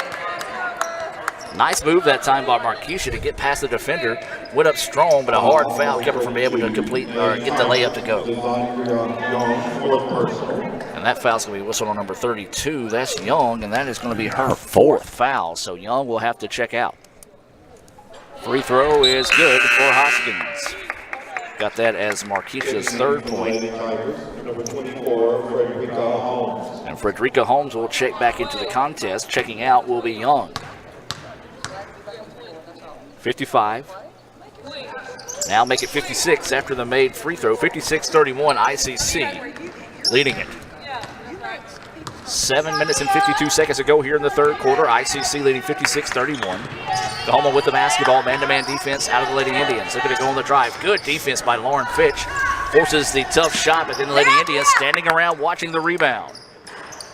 Nice move that time by Marquisha to get past the defender. Went up strong, but a hard foul kept her from being able to complete or get the layup to go. And that foul's going to be whistled on number 32. That's Young, and that is going to be her 4th foul. So Young will have to check out. Free throw is good for Hoskins. Got that as Marquisha's 3rd point. And Frederica Holmes will check back into the contest. Checking out will be Young. 55. Now make it 56 after the made free throw. 56-31, ICC leading it. 7 minutes and 52 seconds to go here in the third quarter. ICC leading 56-31. Coahoma with the basketball, man-to-man defense out of the Lady Indians. They're going to go on the drive. Good defense by Lauren Fitch. Forces the tough shot, but then the Lady Indians standing around watching the rebound.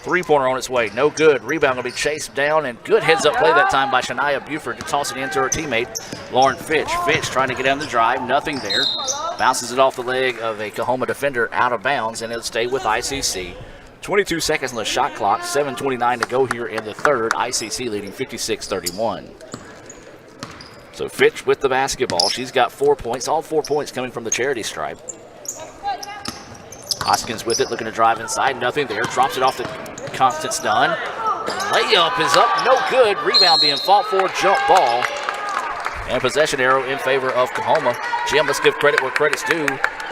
Three-pointer on its way, no good. Rebound going to be chased down, and good heads-up play that time by Shania Buford to toss it into her teammate, Lauren Fitch. Fitch trying to get down the drive, nothing there. Bounces it off the leg of a Coahoma defender out of bounds, and it'll stay with ICC. 22 seconds on the shot clock, 7:29 to go here in the third. ICC leading 56-31. So Fitch with the basketball. She's got 4 points, all 4 points coming from the charity stripe. Hoskins with it, looking to drive inside, nothing there. Drops it off to Constance Dunn. Layup is up, no good. Rebound being fought for, jump ball. And possession arrow in favor of Coahoma. Jim, let's give credit where credit's due.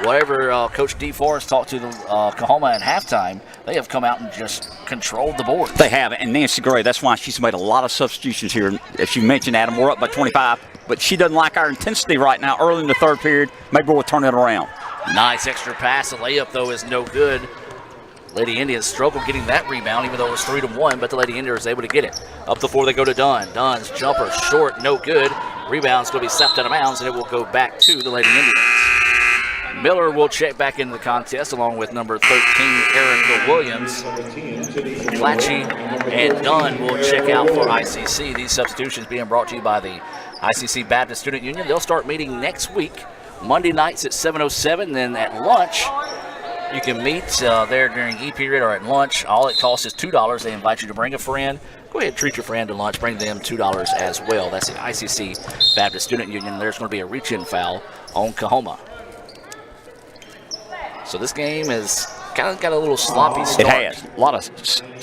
Whatever Coach D. Forrest talked to Coahoma at halftime, they have come out and just controlled the board.
They have, and Nancy Gray, that's why she's made a lot of substitutions here. As you mentioned, Adam, we're up by 25, but she doesn't like our intensity right now early in the third period. Maybe we'll turn it around.
Nice extra pass. The layup, though, is no good. Lady Indians struggled getting that rebound, even though it was 3-1, but the Lady Indians is able to get it. Up the floor, they go to Dunn. Dunn's jumper short, no good. Rebound's going to be slapped out of bounds, and it will go back to the Lady Indians. Miller will check back into the contest, along with number 13, Aaron Williams. Flatchy and Dunn will check out for ICC. These substitutions being brought to you by the ICC Baptist Student Union. They'll start meeting next week, Monday nights at 7:07, then at lunch. You can meet there during E period or at lunch. All it costs is $2. They invite you to bring a friend. Go ahead and treat your friend to lunch. Bring them $2 as well. That's the ICC Baptist Student Union. There's going to be a reach-in foul on Coahoma. So this game has kind of got a little sloppy start.
It has. A lot of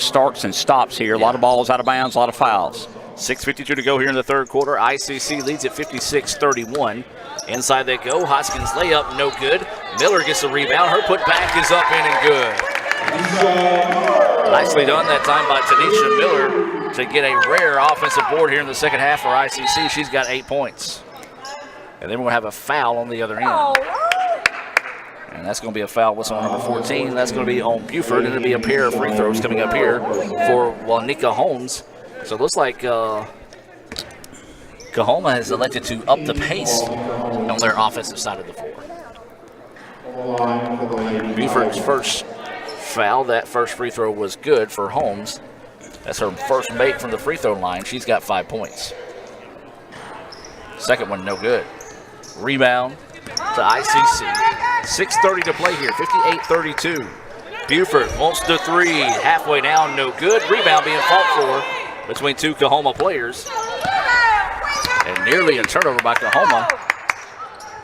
starts and stops here. A lot of balls out of bounds, a lot of fouls.
6:52 to go here in the third quarter. ICC leads at 56-31. Inside they go. Hoskins layup, no good. Miller gets the rebound. Her putback is up in and good. Nicely done that time by Tanisha Miller to get a rare offensive board here in the second half for ICC. She's got 8 points. And then we're going to have a foul on the other end. And that's going to be a foul whistle on number 14. That's going to be on Buford, and it'll be a pair of free throws coming up here for Wanika Holmes. So it looks like Coahoma has elected to up the pace on their offensive side of the floor. Buford's first foul, that first free throw was good for Holmes. That's her first make from the free throw line. She's got 5 points. Second one, no good. Rebound to ICC. 6:30 to play here, 58-32. Buford wants the three. Halfway down, no good. Rebound being fought for between two Coahoma players. And nearly a turnover by Coahoma,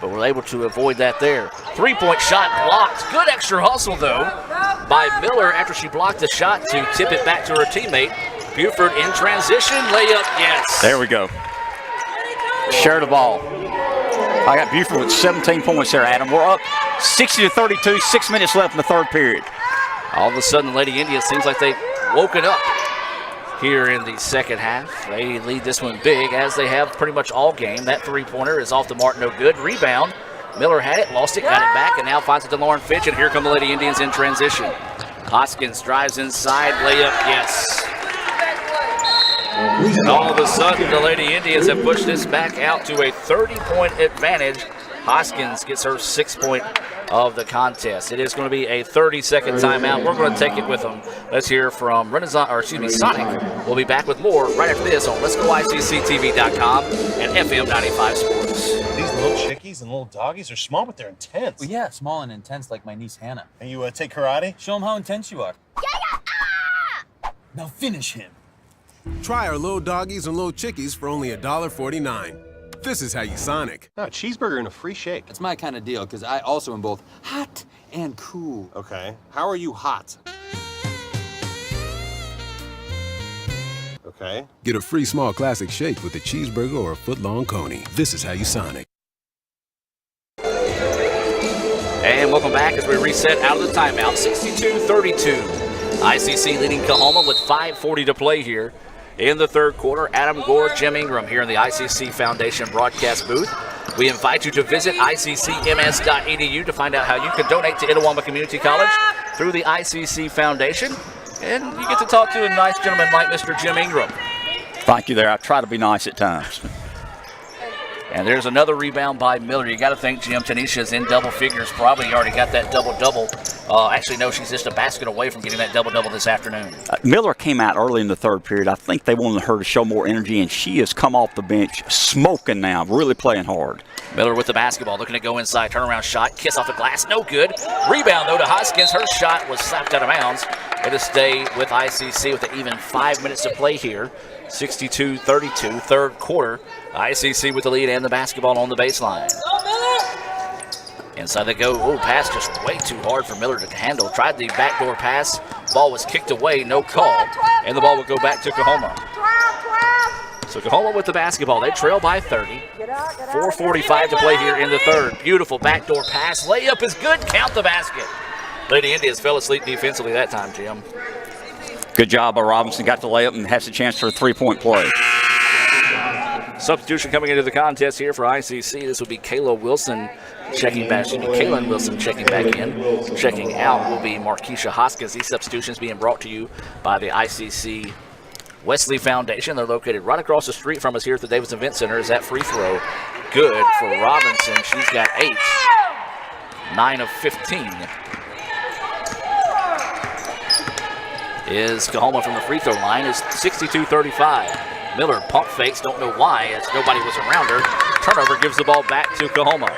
but we're able to avoid that there. Three-point shot blocked. Good extra hustle, though, by Miller after she blocked the shot to tip it back to her teammate. Buford in transition. Layup, yes.
There we go. Share the ball. I got Buford with 17 points there, Adam. We're up 60-32, 6 minutes left in the third period.
All of a sudden, the Lady Indians seems like they've woken up here in the second half. They lead this one big, as they have pretty much all game. That three-pointer is off the mark, no good. Rebound. Miller had it, lost it, got it back, and now finds it to Lauren Fitch, and here come the Lady Indians in transition. Hoskins drives inside, layup, yes. And all of a sudden, the Lady Indians have pushed this back out to a 30-point advantage. Hoskins gets her 6th point of the contest. It is going to be a 30-second timeout. We're going to take it with them. Let's hear from Sonic. We'll be back with more right after this on Let'sGoICCTV.com and FM 95 Sports.
These little chickies and little doggies are small, but they're intense.
Well, yeah, small and intense like my niece Hannah.
And you take karate?
Show them how intense you are. Now finish him.
Try our little doggies and little chickies for only $1.49. This is how you Sonic.
No, a cheeseburger and a free shake.
It's my kind of deal, because I also am both hot and cool.
Okay. How are you hot? Okay.
Get a free small classic shake with a cheeseburger or a foot-long coney. This is how you Sonic.
And welcome back as we reset out of the timeout. 62-32. ICC leading Coahoma with 5:40 to play here in the third quarter. Adam Gore, Jim Ingram here in the ICC Foundation broadcast booth. We invite you to visit iccms.edu to find out how you can donate to Itawamba Community College through the ICC Foundation. And you get to talk to a nice gentleman like Mr. Jim Ingram.
Thank you there. I try to be nice at times.
And there's another rebound by Miller. You got to think Jim Tanisha's in double figures. Probably already got that double-double. Actually, no, she's just a basket away from getting that double-double this afternoon.
Miller came out early in the third period. I think they wanted her to show more energy, and she has come off the bench smoking now, really playing hard.
Miller with the basketball, looking to go inside. Turnaround shot, kiss off the glass, no good. Rebound, though, to Hoskins. Her shot was slapped out of bounds. It'll stay with ICC with an even 5 minutes to play here. 62-32, third quarter. ICC with the lead and the basketball on the baseline. Inside they go. Oh, pass just way too hard for Miller to handle. Tried the backdoor pass. Ball was kicked away, no call. And the ball will go back to Coahoma. So Coahoma with the basketball. They trail by 30. 4:45 to play here in the third. Beautiful backdoor pass. Layup is good. Count the basket. Lady Indians fell asleep defensively that time, Jim.
Good job by Robinson. Got the layup and has a chance for a three-point play.
Substitution coming into the contest here for ICC. This will be Kaylin Wilson checking back in. Checking out will be Markeisha Hoskins. These substitutions being brought to you by the ICC Wesley Foundation. They're located right across the street from us here at the Davis Event Center. Is that free throw good for Robinson? She's got 8. 9 of 15. Is Coahoma from the free throw line. Is 62-35. Miller pump fakes, don't know why, as nobody was around her. Turnover gives the ball back to Coahoma.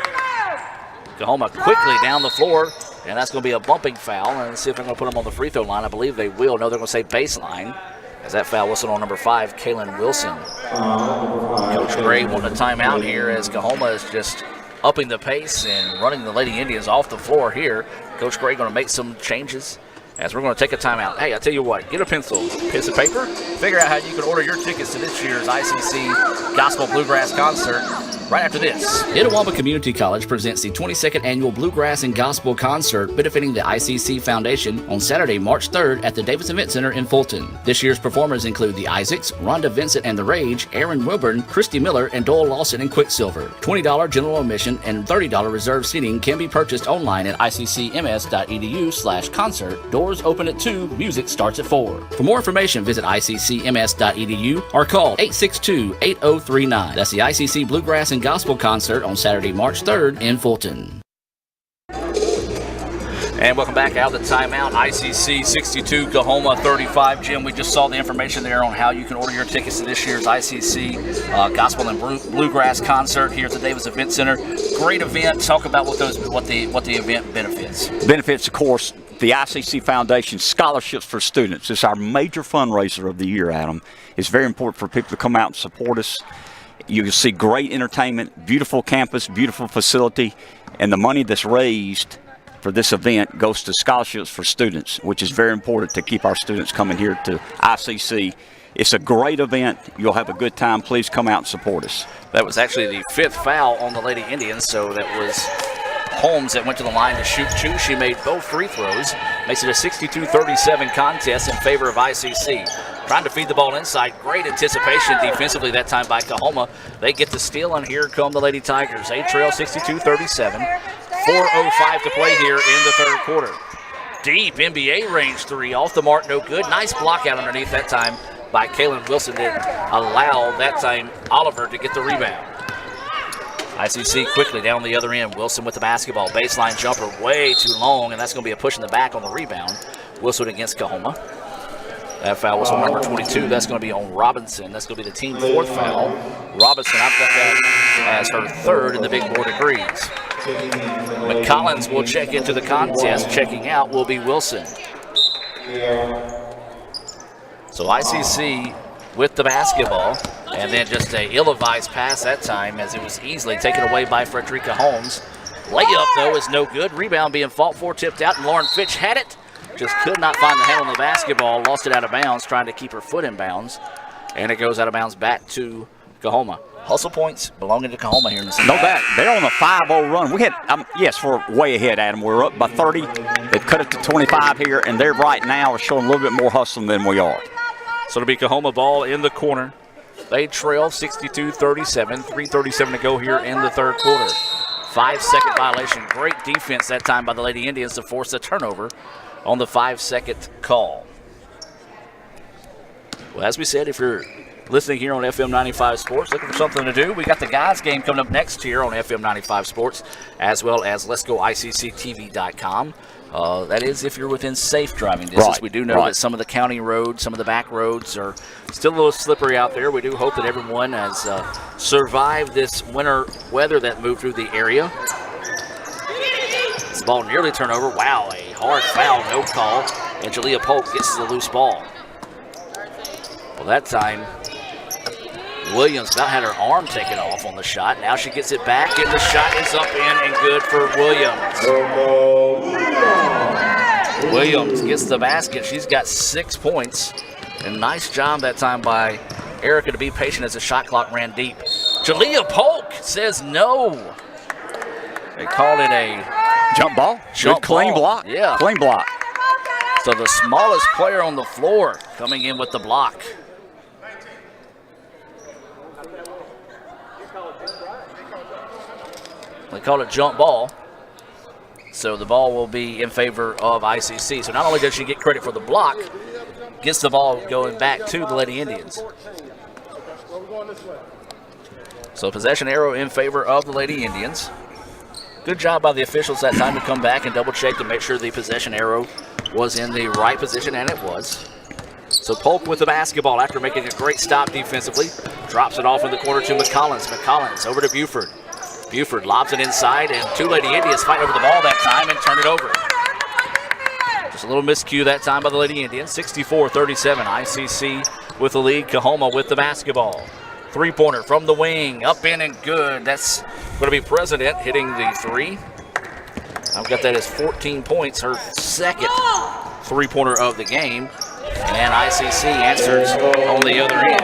Coahoma quickly down the floor, and that's going to be a bumping foul. And let's see if they're going to put them on the free throw line. I believe they will. No, they're going to say baseline, as that foul whistle on number 5, Kaylin Wilson. Coach Gray wanting a timeout here as Coahoma is just upping the pace and running the Lady Indians off the floor here. Coach Gray going to make some changes as we're going to take a timeout. Hey, I tell you what, get a pencil, piece of paper, figure out how you can order your tickets to this year's ICC Gospel Bluegrass Concert right after this. Itawamba Community College presents the 22nd Annual Bluegrass and Gospel Concert benefiting the ICC Foundation on Saturday, March 3rd at the Davis Event Center in Fulton. This year's performers include the Isaacs, Rhonda Vincent and the Rage, Aaron Wilburn, Christy Miller, and Doyle Lawson and Quicksilver. $20 general admission and $30 reserved seating can be purchased online at iccms.edu/concert. Doors open at 2, music starts at 4. For more information, visit iccms.edu or call 862-8039. That's the ICC Bluegrass and Gospel Concert on Saturday, March 3rd in Fulton. And welcome back out of the timeout. ICC 62, Coahoma 35. Jim, we just saw the information there on how you can order your tickets to this year's ICC Gospel and Bluegrass Concert here at the Davis Event Center. Great event. Talk about what the event benefits.
Benefits, of course, the ICC Foundation scholarships for students. It's our major fundraiser of the year, Adam. It's very important for people to come out and support us. You can see great entertainment, beautiful campus, beautiful facility, and the money that's raised for this event goes to scholarships for students, which is very important to keep our students coming here to ICC. It's a great event. You'll have a good time. Please come out and support us.
That was actually the 5th foul on the Lady Indians, so that was Holmes that went to the line to shoot 2. She made both free throws. Makes it a 62-37 contest in favor of ICC. Trying to feed the ball inside. Great anticipation defensively that time by Coahoma. They get the steal, and here come the Lady Tigers. They trail 62-37. 4:05 to play here in the third quarter. Deep NBA range 3 off the mark, no good. Nice block out underneath that time by Kaylin Wilson. Did allow that time Oliver to get the rebound. ICC quickly down the other end. Wilson with the basketball. Baseline jumper way too long, and that's going to be a push in the back on the rebound. Wilson against Coahoma. That foul was on number 22. That's going to be on Robinson. That's going to be the team 4th foul. Robinson, I've got that as her 3rd in the big board degrees. McCollins will check into the contest. Checking out will be Wilson. So ICC with the basketball, and then just a ill-advised pass that time as it was easily taken away by Frederica Holmes. Layup, though, is no good. Rebound being fought for, tipped out, and Lauren Fitch had it. Just could not find the handle on the basketball. Lost it out of bounds, trying to keep her foot in bounds. And it goes out of bounds back to Coahoma. Hustle points belonging to Coahoma here in the second.
No doubt. They're on a 5-0 run. We had, yes, we're way ahead, Adam. We're up by 30. They've cut it to 25 here, and they're right now showing a little bit more hustling than we are.
So it'll be Coahoma ball in the corner. They trail 62-37. 3:37 to go here in the third quarter. 5-second violation. Great defense that time by the Lady Indians to force a turnover on the 5-second call. Well, as we said, if you're listening here on FM 95 Sports, looking for something to do, we got the guys game coming up next here on FM 95 Sports, as well as Let'sGoICCTV.com. That is if you're within safe driving distance.
Right,
we do know that some of the county roads, some of the back roads are still a little slippery out there. We do hope that everyone has survived this winter weather that moved through the area. This ball nearly turned over. Wow, a hard foul, no call. And Jalea Polk gets the loose ball. Well, that time, Williams about had her arm taken off on the shot. Now she gets it back, and the shot is up in and good for Williams. Williams gets the basket. She's got 6 points. And nice job that time by Erica to be patient as the shot clock ran deep. Jalea Polk says no. They called it a
jump ball.
Jump
Good clean
ball.
block.
Yeah.
Clean block.
So the smallest player on the floor coming in with the block. They call it jump ball. So the ball will be in favor of ICC. So not only does she get credit for the block, gets the ball going back to the Lady Indians. So possession arrow in favor of the Lady Indians. Good job by the officials that time to come back and double check to make sure the possession arrow was in the right position, and it was. So Polk with the basketball after making a great stop defensively. Drops it off in the corner to McCollins. McCollins over to Buford. Buford lobs it inside, and two Lady Indians fight over the ball that time and turn it over. Just a little miscue that time by the Lady Indians. 64-37. ICC with the lead. Coahoma with the basketball. Three-pointer from the wing. Up in and good. That's going to be President hitting the three. I've got that as 14 points. Her second three-pointer of the game. And ICC answers on the other end.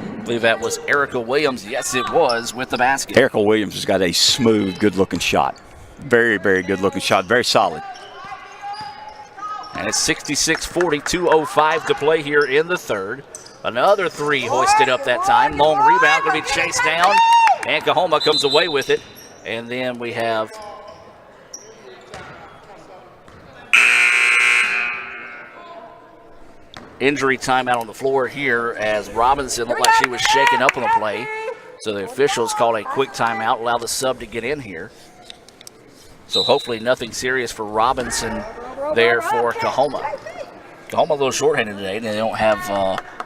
I believe that was Erica Williams. Yes, it was with the basket.
Erica Williams has got a smooth, good-looking shot. Very, very good-looking shot. Very solid.
And it's 66-40, 2:05 to play here in the third. Another three hoisted up that time. Long rebound going to be chased down. And Coahoma comes away with it. And then we have injury timeout on the floor here as Robinson looked like she was shaken up on the play. So the officials called a quick timeout, allow the sub to get in here. So hopefully nothing serious for Robinson there for Coahoma. Coahoma a little short-handed today. They don't have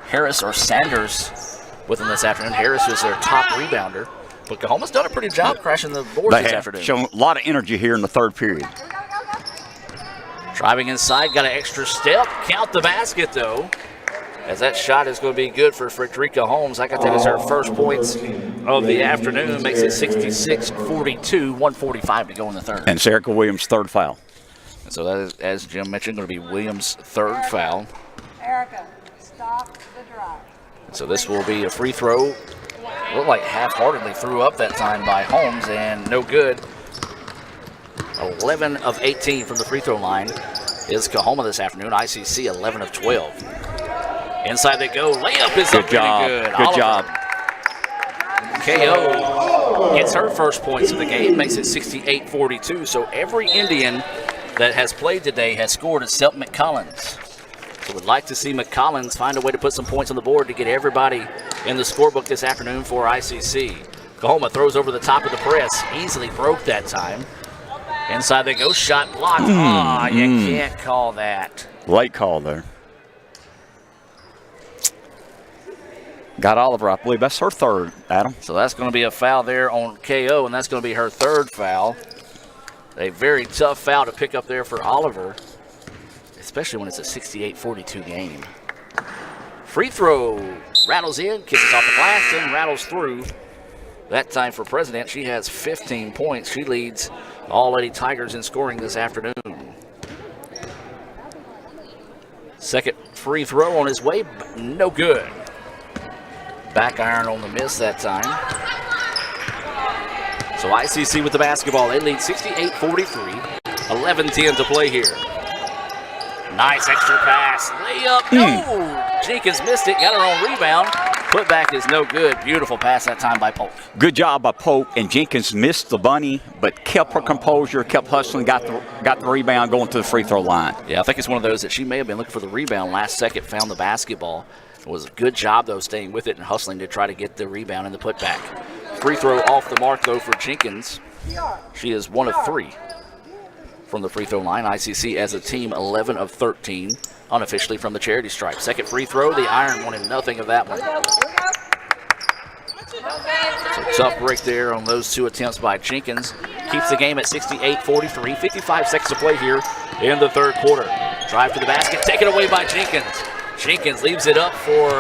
Harris or Sanders with them this afternoon. Harris was their top rebounder. But Coahoma's done a pretty job crashing the boards this afternoon.
They have shown a lot of energy here in the third period.
Driving inside, got an extra step. Count the basket, though, as that shot is going to be good for Frederica Holmes. I got that as her first points of the afternoon. Makes it 66-42, 1:45 to go in the third.
And it's Erica Williams' third foul.
And so that is, as Jim mentioned, going to be Williams' third foul.
Erica, stop the drive.
So this will be a free throw. Looked like half-heartedly threw up that time by Holmes, and no good. 11 of 18 from the free throw line is Coahoma this afternoon. ICC 11 of 12. Inside they go. Layup is up
job.
pretty good.
Good job.
KO gets her first points of the game, makes it 68-42. So every Indian that has played today has scored except McCollins. So we'd like to see McCollins find a way to put some points on the board to get everybody in the scorebook this afternoon for ICC. Coahoma throws over the top of the press. Easily broke that time. Inside they go. Shot blocked. You can't call that.
Late call there. Got Oliver, I believe. That's her third, Adam.
So that's going to be a foul there on KO, and that's going to be her third foul. A very tough foul to pick up there for Oliver, especially when it's a 68-42 game. Free throw rattles in, kisses off the glass, and rattles through. That time for President, she has 15 points. She leads all Lady Tigers in scoring this afternoon. Second free throw on his way, no good. Back iron on the miss that time. So ICC with the basketball. They lead 68-43. 11-10 to play here. Nice extra pass. Layup. No! Jenkins missed it. Got her own rebound. Putback is no good. Beautiful pass that time by Polk.
Good job by Polk, and Jenkins missed the bunny, but kept her composure, kept hustling, got the rebound going to the free throw line.
Yeah, I think it's one of those that she may have been looking for the rebound last second, found the basketball. It was a good job, though, staying with it and hustling to try to get the rebound and the putback. Free throw off the mark, though, for Jenkins. She is 1 of 3 from the free throw line. ICC as a team 11 of 13 unofficially from the charity stripe. Second free throw, the Iron wanted nothing of that one. So tough break there on those two attempts by Jenkins. Keeps the game at 68-43. 55 seconds to play here in the third quarter. Drive to the basket, taken away by Jenkins. Jenkins leaves it up for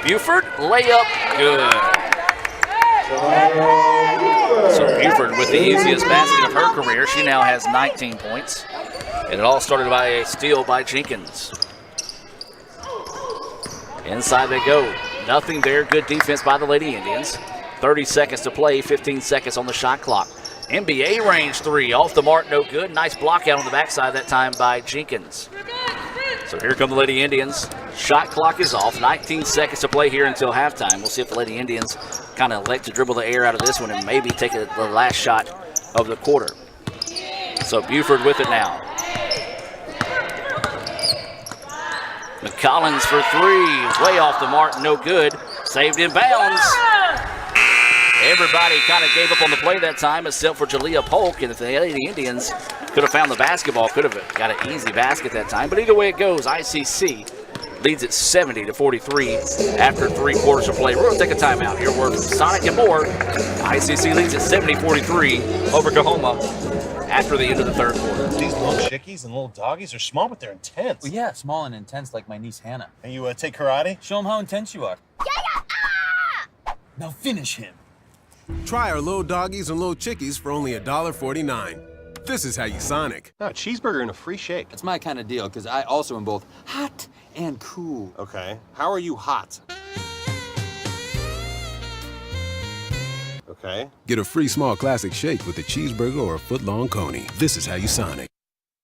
Buford. Layup, good. So Buford with the easiest basket of her career. She now has 19 points. And it all started by a steal by Jenkins. Inside they go. Nothing there. Good defense by the Lady Indians. 30 seconds to play, 15 seconds on the shot clock. NBA range three, off the mark, no good. Nice block out on the backside that time by Jenkins. So here come the Lady Indians. Shot clock is off, 19 seconds to play here until halftime. We'll see if the Lady Indians kind of elect to dribble the air out of this one and maybe take the last shot of the quarter. So Buford with it now. McCollins for three, way off the mark, no good. Saved in bounds. Everybody kind of gave up on the play that time except for Jalea Polk, and if the Lady Indians could have found the basketball, could have got an easy basket that time. But either way it goes, ICC leads it 70-43 after 3 quarters of play. We're going to take a timeout. Here word from Sonic and more. ICC leads it 70-43 over Coahoma after the end of the third quarter.
These little chickies and little doggies are small, but they're intense.
Well, yeah, small and intense like my niece Hannah.
And you take karate?
Show them how intense you are. Now finish him.
Try our little doggies and little chickies for only $1.49. This is how you Sonic.
No, a cheeseburger and a free shake.
It's my kind of deal, because I also am both hot and cool.
Okay. How are you hot? Okay.
Get a free small classic shake with a cheeseburger or a foot-long coney. This is how you Sonic.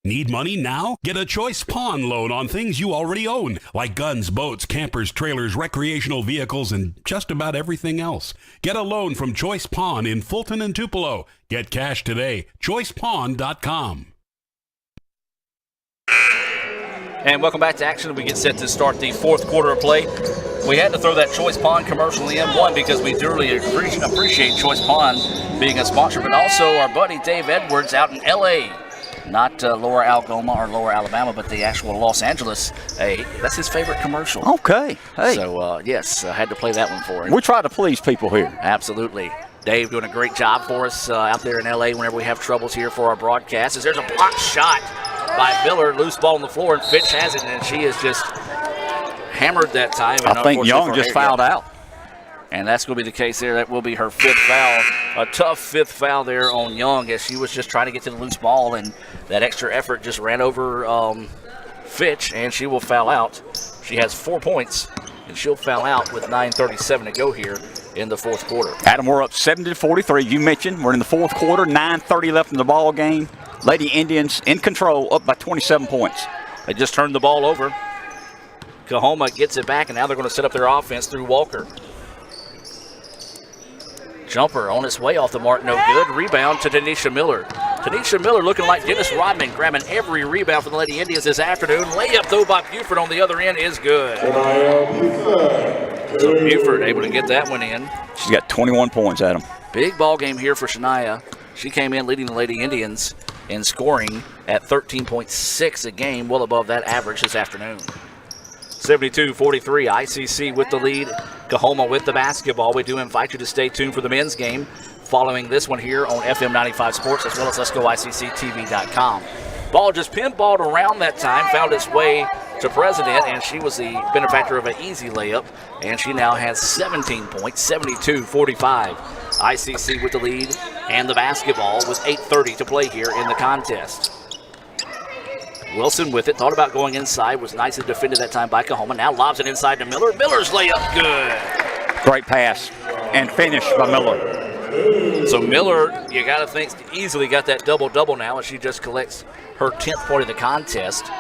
Need money now? Get a Choice Pawn loan on things you already own, like guns, boats, campers, trailers, recreational vehicles, and just about everything else. Get a loan from Choice Pawn in Fulton and Tupelo. Get cash today. ChoicePawn.com.
And welcome back to action. We get set to start the fourth quarter of play. We had to throw that Choice Pawn commercial in, one, because we dearly appreciate Choice Pawn being a sponsor, but also our buddy Dave Edwards out in L.A., not Lower Algoma or Lower Alabama, but the actual Los Angeles. Hey, that's his favorite commercial.
Okay. Hey.
So, yes, I had to play that one for him.
We try to please people here.
Absolutely. Dave doing a great job for us out there in L.A. whenever we have troubles here for our broadcasts. There's a block shot by Miller, loose ball on the floor, and Fitch has it, and she is just hammered that time.
I think Young just fouled out.
And that's going to be the case there. That will be her 5th foul. A tough 5th foul there on Young as she was just trying to get to the loose ball, and that extra effort just ran over Fitch, and she will foul out. She has 4 points, and she'll foul out with 9:37 to go here in the fourth quarter.
Adam, we're up 70-43. You mentioned we're in the fourth quarter, 9:30 left in the ball game. Lady Indians in control, up by 27 points.
They just turned the ball over. Coahoma gets it back, and now they're going to set up their offense through Walker. Jumper on its way off the mark, no good. Rebound to Tanisha Miller. Tanisha Miller looking like Dennis Rodman, grabbing every rebound for the Lady Indians this afternoon. Layup, though, by Buford on the other end is good. So Buford able to get that one in.
She's got 21 points, Adam.
Big ball game here for Shania. She came in leading the Lady Indians in scoring at 13.6 a game, well above that average this afternoon. 72-43, ICC with the lead. Coahoma with the basketball. We do invite you to stay tuned for the men's game following this one here on FM 95 Sports, as well as Let'sGoICCTV.com. Ball just pinballed around that time, found its way to President, and she was the benefactor of an easy layup, and she now has 17 points, 72-45. ICC with the lead and the basketball with 8:30 to play here in the contest. Wilson with it, thought about going inside, was nicely defended that time by Coahoma. Now lobs it inside to Miller. Miller's layup, good.
Great pass and finish by Miller.
So Miller, you got to think, easily got that double-double now as she just collects her 10th point of the contest.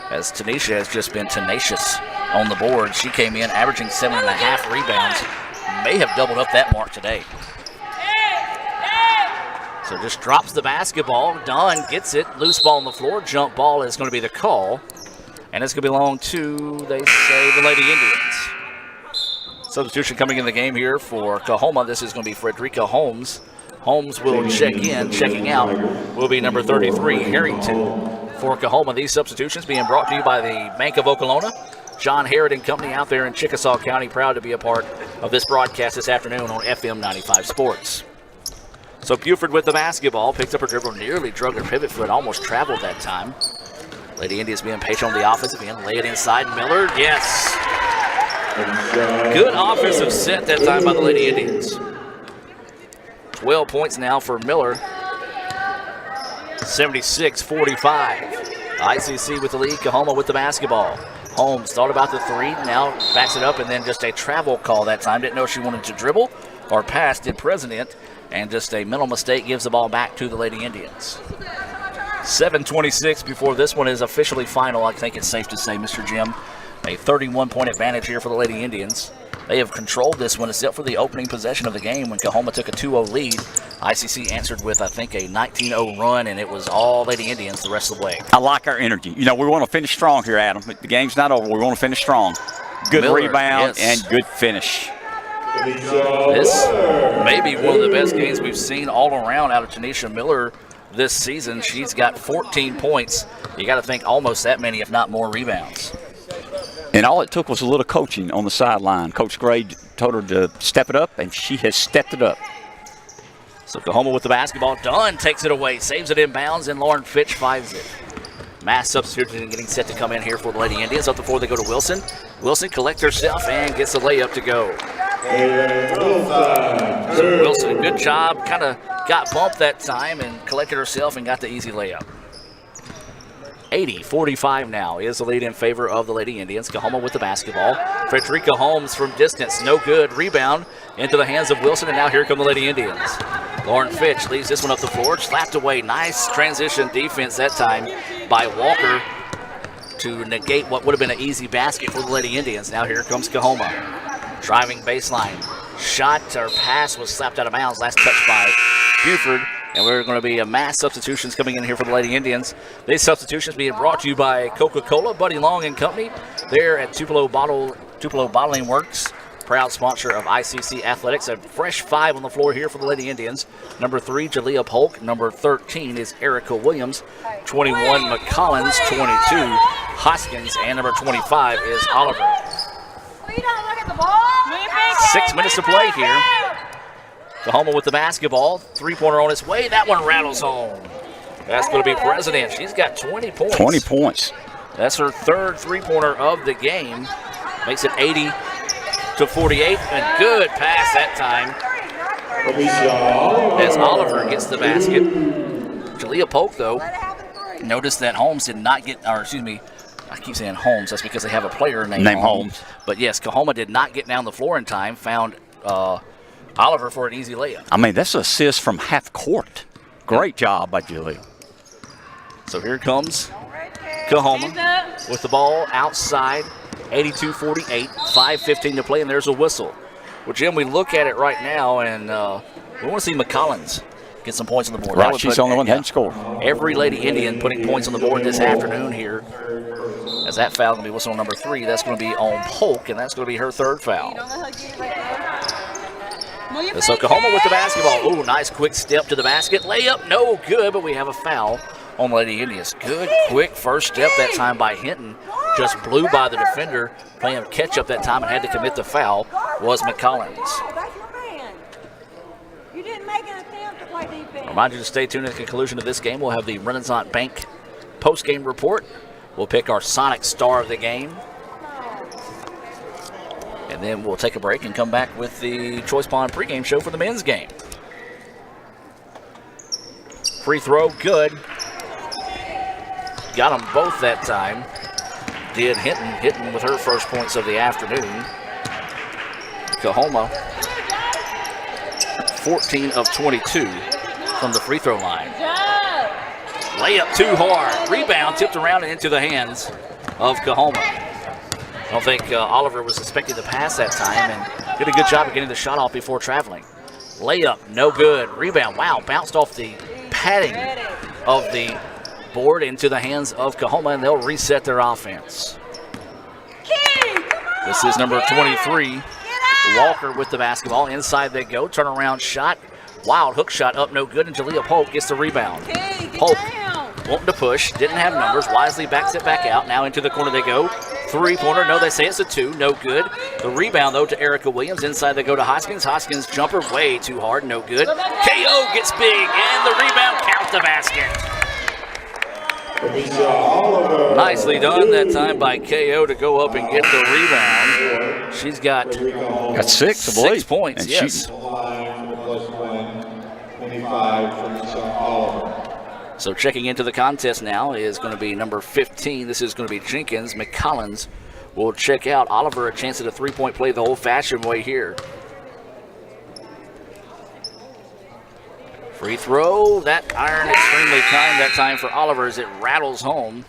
As Tanisha has just been tenacious on the board. She came in averaging 7.5 rebounds. May have doubled up that mark today. So just drops the basketball. Dunn gets it. Loose ball on the floor. Jump ball is going to be the call. And it's going to belong to, they say, the Lady Indians. Substitution coming in the game here for Coahoma. This is going to be Frederica Holmes. Holmes will check in. Checking out will be number 33, Harrington, for Coahoma. These substitutions being brought to you by the Bank of Okolona. John Harrod and company out there in Chickasaw County, proud to be a part of this broadcast this afternoon on FM 95 Sports. So Buford with the basketball, picked up her dribble, nearly drug her pivot foot, almost traveled that time. Lady Indians being patient on the offensive end, lay it inside Miller, yes. Good offensive set that time by the Lady Indians. 12 points now for Miller. 76-45. ICC with the lead, Coahoma with the basketball. Holmes thought about the three, now backs it up, and then just a travel call that time. Didn't know she wanted to dribble or pass, did President, and just a mental mistake gives the ball back to the Lady Indians. 7:26 before this one is officially final. I think it's safe to say, Mr. Jim, a 31-point advantage here for the Lady Indians. They have controlled this one except for the opening possession of the game when Coahoma took a 2-0 lead. ICC answered with, I think, a 19-0 run, and it was all Lady Indians the rest of the way.
I like our energy. You know, we want to finish strong here, Adam. The game's not over. We want to finish strong. Good
Miller,
rebound
yes.
and good finish.
This may be one of the best games we've seen all around out of Tanisha Miller this season. She's got 14 points. You got to think almost that many, if not more, rebounds.
And all it took was a little coaching on the sideline. Coach Gray told her to step it up, and she has stepped it up.
So Coahoma with the basketball. Dunn takes it away, saves it inbounds, and Lauren Fitch finds it. Mass substitution getting set to come in here for the Lady Indians. Up the floor they go to Wilson. Wilson collects herself and gets the layup to go. So Wilson, good job. Kind of got bumped that time and collected herself and got the easy layup. 80-45 now is the lead in favor of the Lady Indians. Coahoma with the basketball. Frederica Holmes from distance, no good. Rebound into the hands of Wilson, and now here come the Lady Indians. Lauren Fitch leaves this one up the floor, slapped away. Nice transition defense that time by Walker to negate what would have been an easy basket for the Lady Indians. Now here comes Coahoma. Driving baseline. Shot or pass was slapped out of bounds. Last touch by Buford. And we're going to be a mass substitutions coming in here for the Lady Indians. These substitutions being brought to you by Coca-Cola, Buddy Long and Company. They're at Tupelo Bottling Works, proud sponsor of ICC Athletics. A fresh 5 on the floor here for the Lady Indians. Number 3, Jalea Polk. Number 13 is Erica Williams. 21, McCollins. 22, Hoskins. And number 25 is Oliver. 6 minutes to play here. Coahoma with the basketball. Three-pointer on its way. That one rattles home. That's going to be President. She's got 20 points.
20 points.
That's her third three-pointer of the game. Makes it 80-48. And good pass that time as Oliver gets the basket. Jalea Polk, though, notice that Holmes did not get, or excuse me, I keep saying Holmes. That's because they have a player named Holmes. But yes, Coahoma did not get down the floor in time. Found Oliver for an easy layup.
I mean, that's an assist from half court. Great job by Julia.
So here comes Coahoma with the ball outside. 82-48, 5:15 to play, and there's a whistle. Well, Jim, we look at it right now, and we want to see McCollins get some points on the board.
Right, she's the only one that hadn't scored.
Every Lady Indian putting points on the board this afternoon here. As that foul going to be whistle number 3. That's going to be on Polk, and that's going to be her third foul. So Coahoma with the basketball. Ooh, nice quick step to the basket. Layup, no good, but we have a foul on Lady Indians. Good, quick first step that time by Hinton. Just blew by the defender, playing catch up that time and had to commit the foul was McCollins.
You didn't make an attempt to play defense.
Remind you to stay tuned at the conclusion of this game. We'll have the Renaissance Bank post-game report. We'll pick our Sonic star of the game. And then we'll take a break and come back with the Choice Pond pregame show for the men's game. Free throw, good. Got them both that time. Did Hinton with her first points of the afternoon. Coahoma, 14 of 22 from the free throw line. Layup too hard. Rebound tipped around and into the hands of Coahoma. I don't think Oliver was expecting the pass that time and did a good job of getting the shot off before traveling. Layup, no good. Rebound, wow, bounced off the padding of the board into the hands of Coahoma, and they'll reset their offense. This is number 23, Walker with the basketball. Inside they go, turnaround shot. Wild hook shot up, no good, and Jalea Polk gets the rebound. Polk wanting to push, didn't have numbers, wisely backs it back out. Now into the corner they go. Three-pointer, no, they say it's a 2, no good. The rebound, though, to Erica Williams. Inside they go to Hoskins. Hoskins jumper way too hard, no good. KO gets big, and the rebound counts the basket. Nicely done that time by KO to go up and get the rebound. She's got
6, I believe.
6 points,
and
yes. So checking into the contest now is going to be number 15. This is going to be Jenkins. McCollins will check out. Oliver a chance at a three-point play the old-fashioned way here. Free throw. That iron extremely kind that time for Oliver as it rattles home.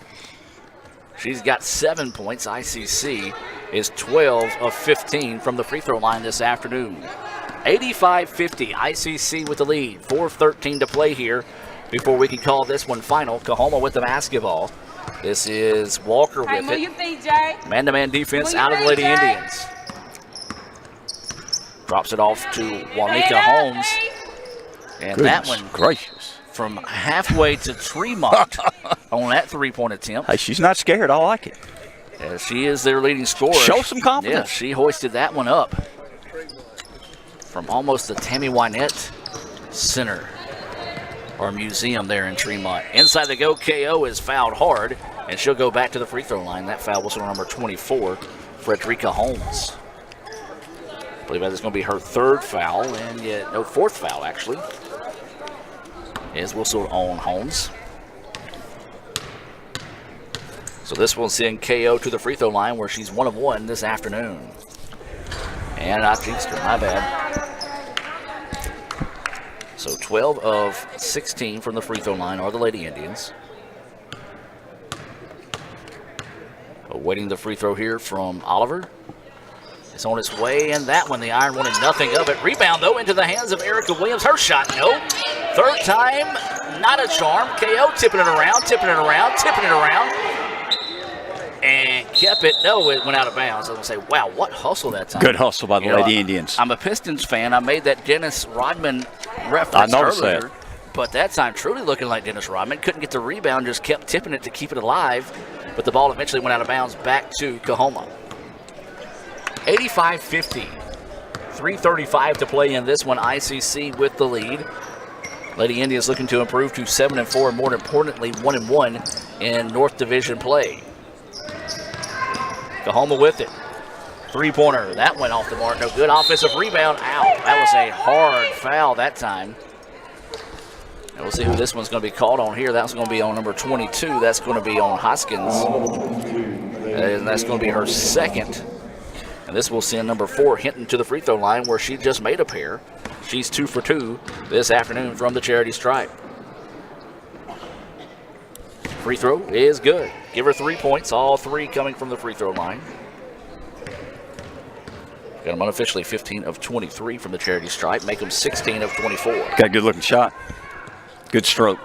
She's got 7 points. ICC is 12 of 15 from the free throw line this afternoon. 85-50, ICC with the lead. 4:13 to play here before we can call this one final. Coahoma with the basketball. This is Walker with
move
it.
your feet, Jay.
Man-to-man defense
Move your
out of the
feet,
Lady
Jay.
Indians. Drops it off to Juanica Holmes. And that one
gracious.
From halfway to Tremont on that three-point attempt.
Hey, she's not scared. I like it.
She is their leading scorer.
Show some confidence.
Yeah, she hoisted that one up from almost the Tammy Wynette Center or Museum there in Tremont. Inside the go, KO is fouled hard, and she'll go back to the free throw line. That foul was on number 24, Frederica Holmes. I believe that is going to be her third foul, and yet no, fourth foul actually. Is whistled on Holmes. So this will send KO to the free throw line where she's 1 of 1 this afternoon. And I jinxed her, my bad. So 12 of 16 from the free throw line are the Lady Indians. Awaiting the free throw here from Oliver. It's on its way, and that one, the iron wanted nothing of it. Rebound, though, into the hands of Erica Williams. Her shot, no. Third time, not a charm. KO tipping it around, tipping it around, tipping it around. And kept it. No, it went out of bounds. I was going to say, wow, what hustle that time.
Good hustle by the Lady Indians.
I'm a Pistons fan. I made that Dennis Rodman reference
I noticed
earlier.
that.
But that time, truly looking like Dennis Rodman. Couldn't get the rebound, just kept tipping it to keep it alive. But the ball eventually went out of bounds back to Coahoma. 85-50. 3:35 to play in this one. ICC with the lead. Lady Indians looking to improve to 7-4, and more importantly, 1-1 in North Division play. Coahoma with it. Three-pointer. That went off the mark. No good. Offensive rebound. Ow. That was a hard foul that time. And we'll see who this one's going to be called on here. That's going to be on number 22. That's going to be on Hoskins. And that's going to be her second. And this will send number 4 Hinton to the free throw line where she just made a pair. She's 2 for 2 this afternoon from the charity stripe. Free throw is good. Give her 3 points, all 3 coming from the free throw line. Got them unofficially 15 of 23 from the charity stripe. Make them 16 of 24.
Got a good looking shot. Good stroke.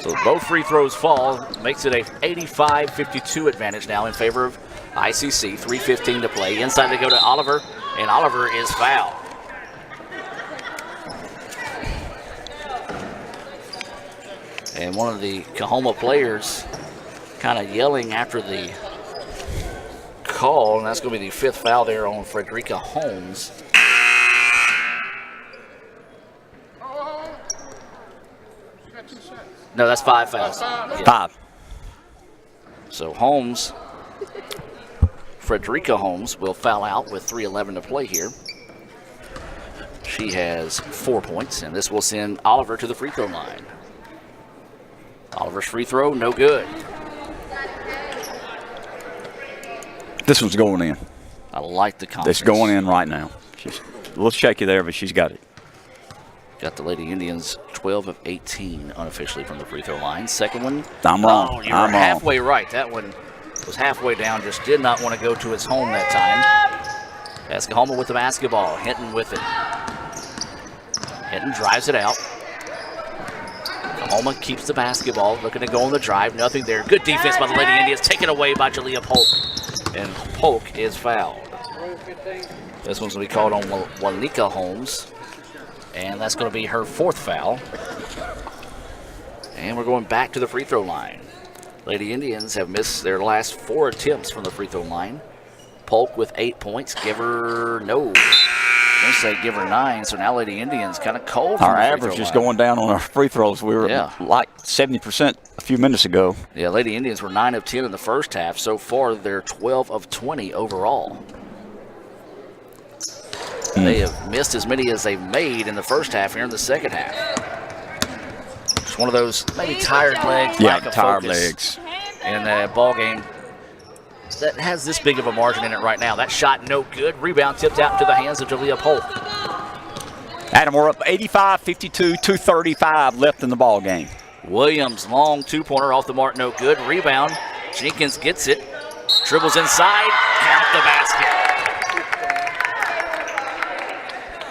So both free throws fall. Makes it a 85-52 advantage now in favor of ICC. 3:15 to play. Inside they go to Oliver, and Oliver is fouled. And one of the Coahoma players kind of yelling after the call, and that's going to be the 5th foul there on Frederica Holmes. No, that's 5 fouls. Yeah.
5.
So Holmes, Frederica Holmes, will foul out with 3:11 to play here. She has 4 points, and this will send Oliver to the free throw line. Oliver's free throw, no good.
This one's going in.
I like the confidence.
It's going in right now. She's a little shaky there, but she's got it.
Got the Lady Indians 12 of 18 unofficially from the free throw line. Second one.
I'm wrong.
Oh, you were halfway right. That one was halfway down, just did not want to go to its home that time. That's Coahoma with the basketball. Hinton with it. Hinton drives it out. Coahoma keeps the basketball, looking to go on the drive. Nothing there. Good defense by the Lady Indians. Taken away by Jalea Polk. And Polk is fouled. This one's going to be called on Juanica Holmes. And that's going to be her 4th foul. And we're going back to the free throw line. Lady Indians have missed their last 4 attempts from the free throw line. Polk with 8 points. Give her, no. I'm going to say give her 9. So now Lady Indians kind of cold.
Our average is going down on our free throws. We were like 70% a few minutes ago.
Yeah, Lady Indians were 9 of 10 in the first half. So far, they're 12 of 20 overall. They have missed as many as they've made in the first half here in the second half. It's one of those maybe tired legs, lack of
tired
focus
legs
in the ball game. that has this big of a margin in it right now. That shot no good. Rebound tipped out into the hands of Jalea Polk.
Adam, we're up 85-52, 2:35 left in the ball game.
Williams, long two-pointer off the mark, no good. Rebound. Jenkins gets it. Dribbles inside. Count the basket.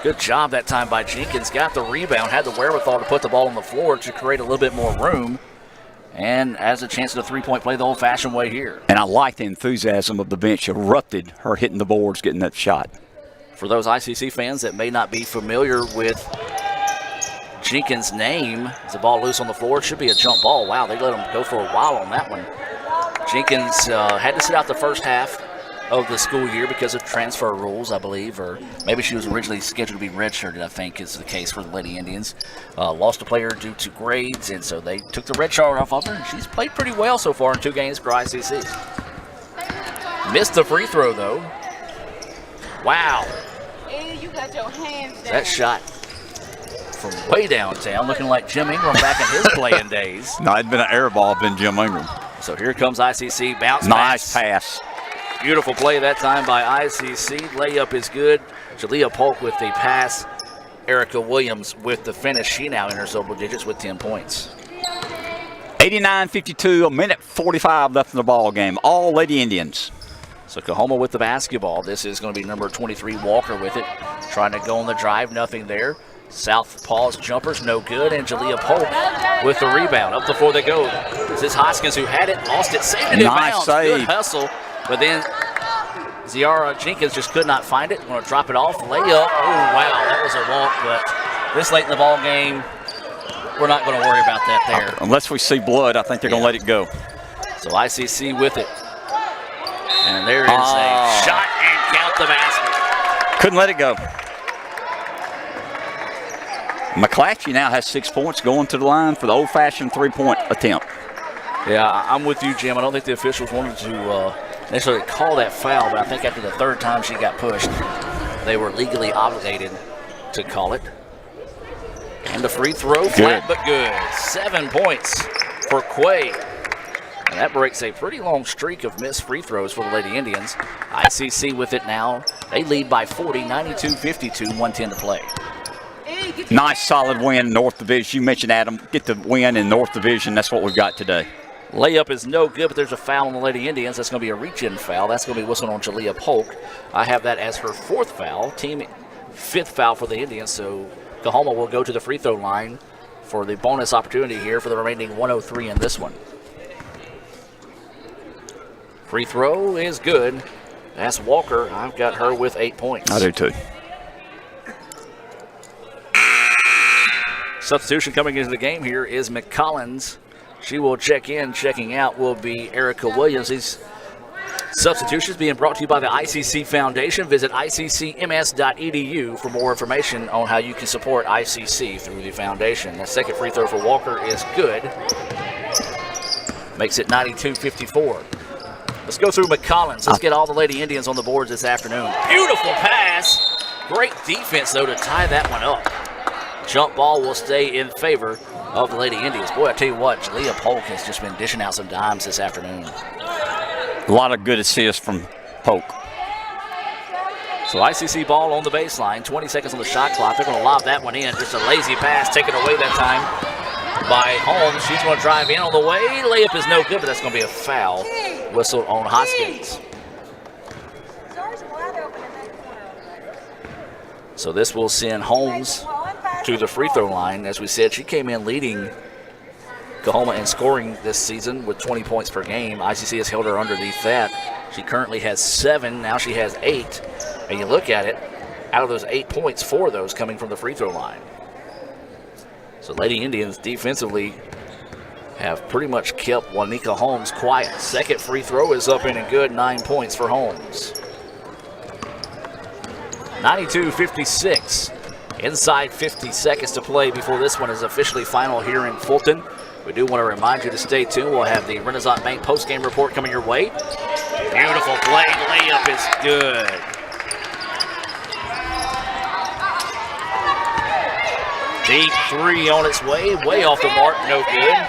Good job that time by Jenkins. Got the rebound, had the wherewithal to put the ball on the floor to create a little bit more room. And has a chance at a three-point play the old-fashioned way here.
And I like the enthusiasm of the bench. Erupted her hitting the boards, getting that shot.
For those ICC fans that may not be familiar with Jenkins' name, as the ball loose on the floor, it should be a jump ball. Wow, they let him go for a while on that one. Jenkins had to sit out the first half of the school year because of transfer rules, I believe, or maybe she was originally scheduled to be redshirted, I think is the case for the Lady Indians. Lost a player due to grades, and so they took the red shirt off of her, and she's played pretty well so far in 2 games for ICC. Missed the free throw, though. Wow.
Hey, you got your hands down.
That shot from way downtown, looking like Jim Ingram back in his playing days.
No, it'd been an air ball, been Jim Ingram.
So here comes ICC, bounce
nice pass.
Beautiful play that time by ICC. Layup is good. Jalea Polk with the pass. Erica Williams with the finish. She now enters double digits with 10 points.
89-52, a minute 45 left in the ball game. All Lady Indians.
So Coahoma with the basketball. This is going to be number 23, Walker, with it. Trying to go on the drive, nothing there. Southpaw's jumpers, no good. And Jalea Polk with the rebound. Up the floor they go. This is Hoskins who had it, lost it, saved it in bounds.
Save.
Good hustle. But then Ziara Jenkins just could not find it. Going to drop it off. Layup. Oh, wow, that was a walk. But this late in the ball game, we're not going to worry about that there.
Unless we see blood, I think they're going to let it go.
So ICC with it. And there is a shot and count the basket.
Couldn't let it go. McClatchy now has 6 points going to the line for the old-fashioned three-point attempt.
Yeah, I'm with you, Jim. I don't think the officials wanted to necessarily call that foul, but I think after the third time she got pushed, they were legally obligated to call it. And the free throw, flat but good. 7 points for Quay. And that breaks a pretty long streak of missed free throws for the Lady Indians. ICC with it now. They lead by 40, 92-52, 1:10 to play.
Nice solid win in North Division. You mentioned, Adam, get the win in North Division. That's what we've got today.
Layup is no good, but there's a foul on the Lady Indians. That's going to be a reach-in foul. That's going to be whistled on Jalea Polk. I have that as her 4th foul, team 5th foul for the Indians. So Coahoma will go to the free throw line for the bonus opportunity here for the remaining 103 in this one. Free throw is good. That's Walker. I've got her with 8 points.
I do too.
Substitution coming into the game here is McCollins. She will check in. Checking out will be Erica Williams. These substitutions being brought to you by the ICC Foundation. Visit iccms.edu for more information on how you can support ICC through the foundation. The second free throw for Walker is good. Makes it 92-54. Let's go through McCollins. Let's get all the Lady Indians on the boards this afternoon. Beautiful pass. Great defense, though, to tie that one up. Jump ball will stay in favor of the Lady Indians. Boy, I tell you what, Jalea Polk has just been dishing out some dimes this afternoon.
A lot of good assists from Polk.
So ICC ball on the baseline. 20 seconds on the shot clock. They're going to lob that one in. Just a lazy pass taken away that time by Holmes. She's going to drive in on the way. Layup is no good, but that's going to be a foul. Whistle on Hoskins. So this will send Holmes to the free throw line. As we said, she came in leading Coahoma in scoring this season with 20 points per game. ICC has held her underneath that. She currently has 7. Now she has 8. And you look at it, out of those 8 points, 4 of those coming from the free throw line. So Lady Indians defensively have pretty much kept Juanica Holmes quiet. Second free throw is up in and good. 9 points for Holmes. 92-56. Inside 50 seconds to play before this one is officially final here in Fulton. We do want to remind you to stay tuned. We'll have the Renaissance Bank post-game report coming your way. Beautiful play. Layup is good. Deep 3 on its way. Way off the mark. No good.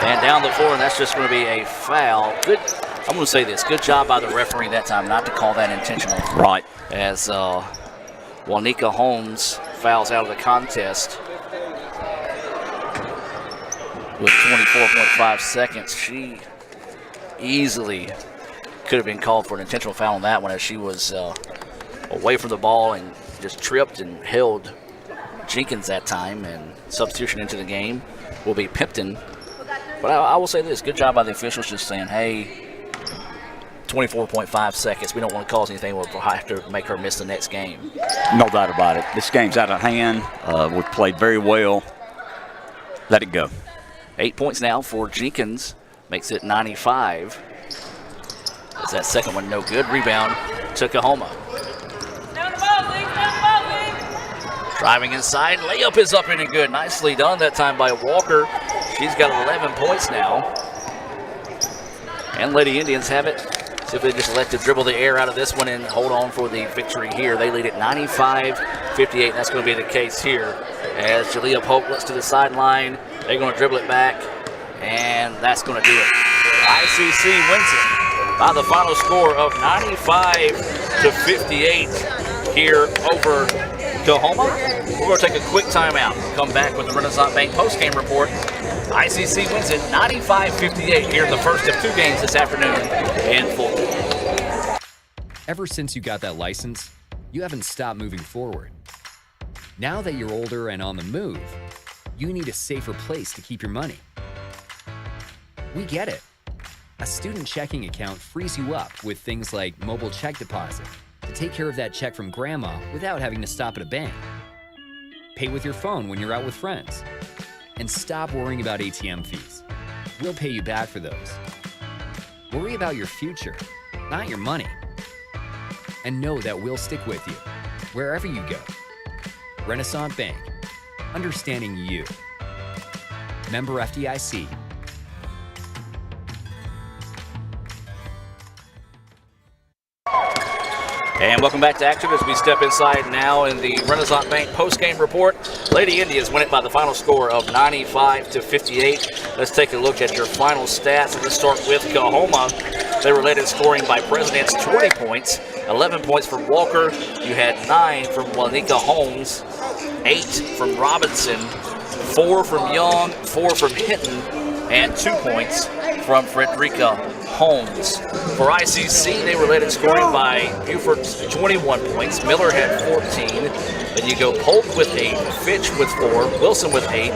And down the floor, and that's just going to be a foul. Good. I'm going to say this. Good job by the referee that time not to call that intentional.
Right.
As Juanica Holmes fouls out of the contest with 24.5 seconds. She easily could have been called for an intentional foul on that one as she was away from the ball and just tripped and held Jenkins that time. And substitution into the game will be Pimpton. But I will say this, good job by the officials just saying, hey, 24.5 seconds. We don't want to cause anything. We'll have to make her miss the next game.
No doubt about it. This game's out of hand. We've played very well. Let it go.
8 points now for Jenkins. Makes it 95. Is that second one no good? Rebound to Coahoma. Driving inside. Layup is up and good. Nicely done that time by Walker. She's got 11 points now. And Lady Indians have it. See if they just let to dribble the air out of this one and hold on for the victory here. They lead at 95-58. That's going to be the case here. As Jalea Polk looks to the sideline, they're going to dribble it back, and that's going to do it. ICC wins it by the final score of 95-58 here over Coahoma. We're going to take a quick timeout. Come back with the Renaissance Bank postgame report. ICC wins it 95-58 here in the first of two games this afternoon in Fulton.
Ever since you got that license, you haven't stopped moving forward. Now that you're older and on the move, you need a safer place to keep your money. We get it. A student checking account frees you up with things like mobile check deposit to take care of that check from grandma without having to stop at a bank. Pay with your phone when you're out with friends. And stop worrying about ATM fees. We'll pay you back for those. Worry about your future, not your money. And know that we'll stick with you wherever you go. Renaissance Bank, understanding you. Member FDIC.
And welcome back to action as we step inside now in the Renaissance Bank postgame report. Lady Indians win it by the final score of 95-58. Let's take a look at your final stats. Let's start with Coahoma. They were led in scoring by Presidents, 20 points, 11 points from Walker. You had 9 from Juanica Holmes, 8 from Robinson, 4 from Young, 4 from Hinton, and 2 points from Frederica Holmes. For ICC, they were led in scoring by Buford, 21 points. Miller had 14. Then you go Polk with 8, Fitch with 4, Wilson with 8,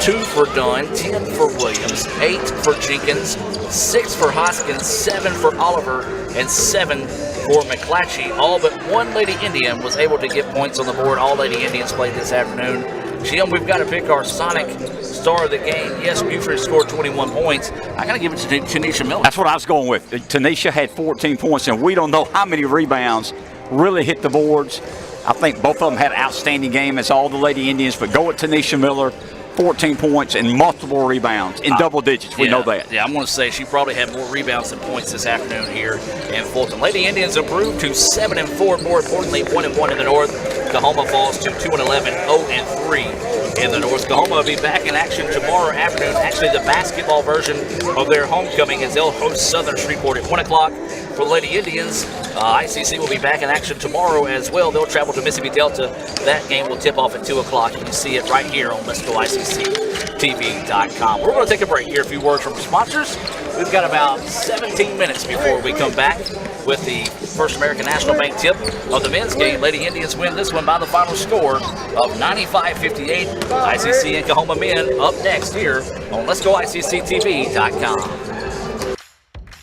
2 for Dunn, 10 for Williams, 8 for Jenkins, 6 for Hoskins, 7 for Oliver, and 7 for McClatchy. All but one Lady Indian was able to get points on the board. All Lady Indians played this afternoon. Jim, we've got to pick our Sonic star of the game. Yes, Buford scored 21 points. I got to give it to Tanisha Miller.
That's what I was going with. Tanisha had 14 points, and we don't know how many rebounds really hit the boards. I think both of them had an outstanding game as all the Lady Indians, but go with Tanisha Miller. 14 points and multiple rebounds in double digits. We know that.
Yeah, I'm going to say she probably had more rebounds than points this afternoon here in Fulton. Lady Indians improved to 7-4. More importantly, 1-1 in the North. Coahoma falls to 2-11, 0-3 in the North. Coahoma will be back in action tomorrow afternoon. Actually, the basketball version of their homecoming as they'll host Southern Shreveport at 1 o'clock. For the Lady Indians, ICC will be back in action tomorrow as well. They'll travel to Mississippi Delta. That game will tip off at 2 o'clock. You can see it right here on Let's Go ICCTV.com. We're going to take a break here. A few words from sponsors. We've got about 17 minutes before we come back with the First American National Bank tip of the men's game. Lady Indians win this one by the final score of 95-58. ICC and Coahoma men up next here on Let's Go ICCTV.com.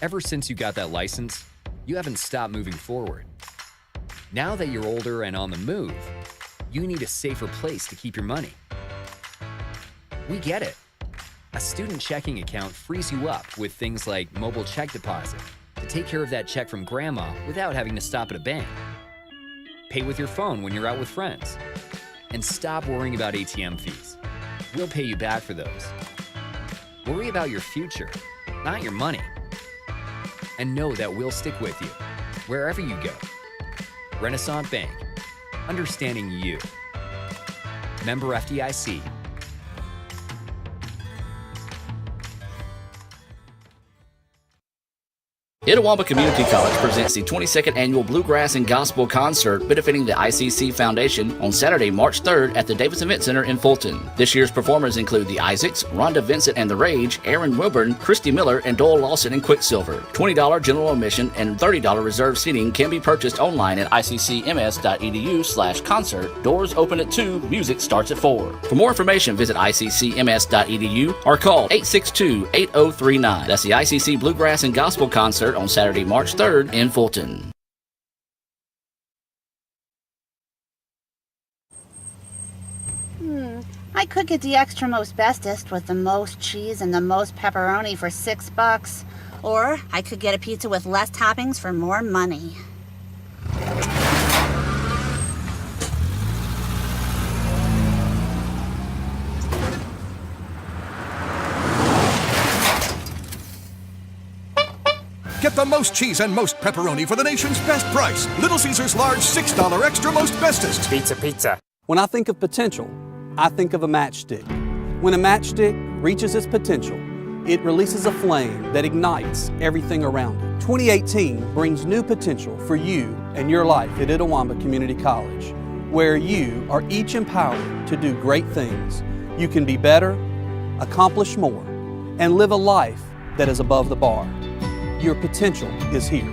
Ever since you got that license, you haven't stopped moving forward. Now that you're older and on the move, you need a safer place to keep your money. We get it. A student checking account frees you up with things like mobile check deposit to take care of that check from grandma without having to stop at a bank. Pay with your phone when you're out with friends. And stop worrying about ATM fees. We'll pay you back for those. Worry about your future, not your money. And know that we'll stick with you wherever you go. Renaissance Bank, understanding you. Member FDIC.
Itawamba Community College presents the 22nd Annual Bluegrass and Gospel Concert benefiting the ICC Foundation on Saturday, March 3rd at the Davis Event Center in Fulton. This year's performers include the Isaacs, Rhonda Vincent and the Rage, Aaron Wilburn, Christy Miller, and Doyle Lawson and Quicksilver. $20 general admission and $30 reserved seating can be purchased online at iccms.edu/concert. Doors open at 2, music starts at 4. For more information, visit iccms.edu or call 862-8039. That's the ICC Bluegrass and Gospel Concert on Saturday, March 3rd in Fulton.
I could get the extra most bestest with the most cheese and the most pepperoni for $6. Or I could get a pizza with less toppings for more money.
Get the most cheese and most pepperoni for the nation's best price. Little Caesar's large $6 extra most bestest.
Pizza. When I think of potential, I think of a matchstick. When a matchstick reaches its potential, it releases a flame that ignites everything around it. 2018 brings new potential for you and your life at Itawamba Community College, where you are each empowered to do great things. You can be better, accomplish more, and live a life that is above the bar. Your potential is here.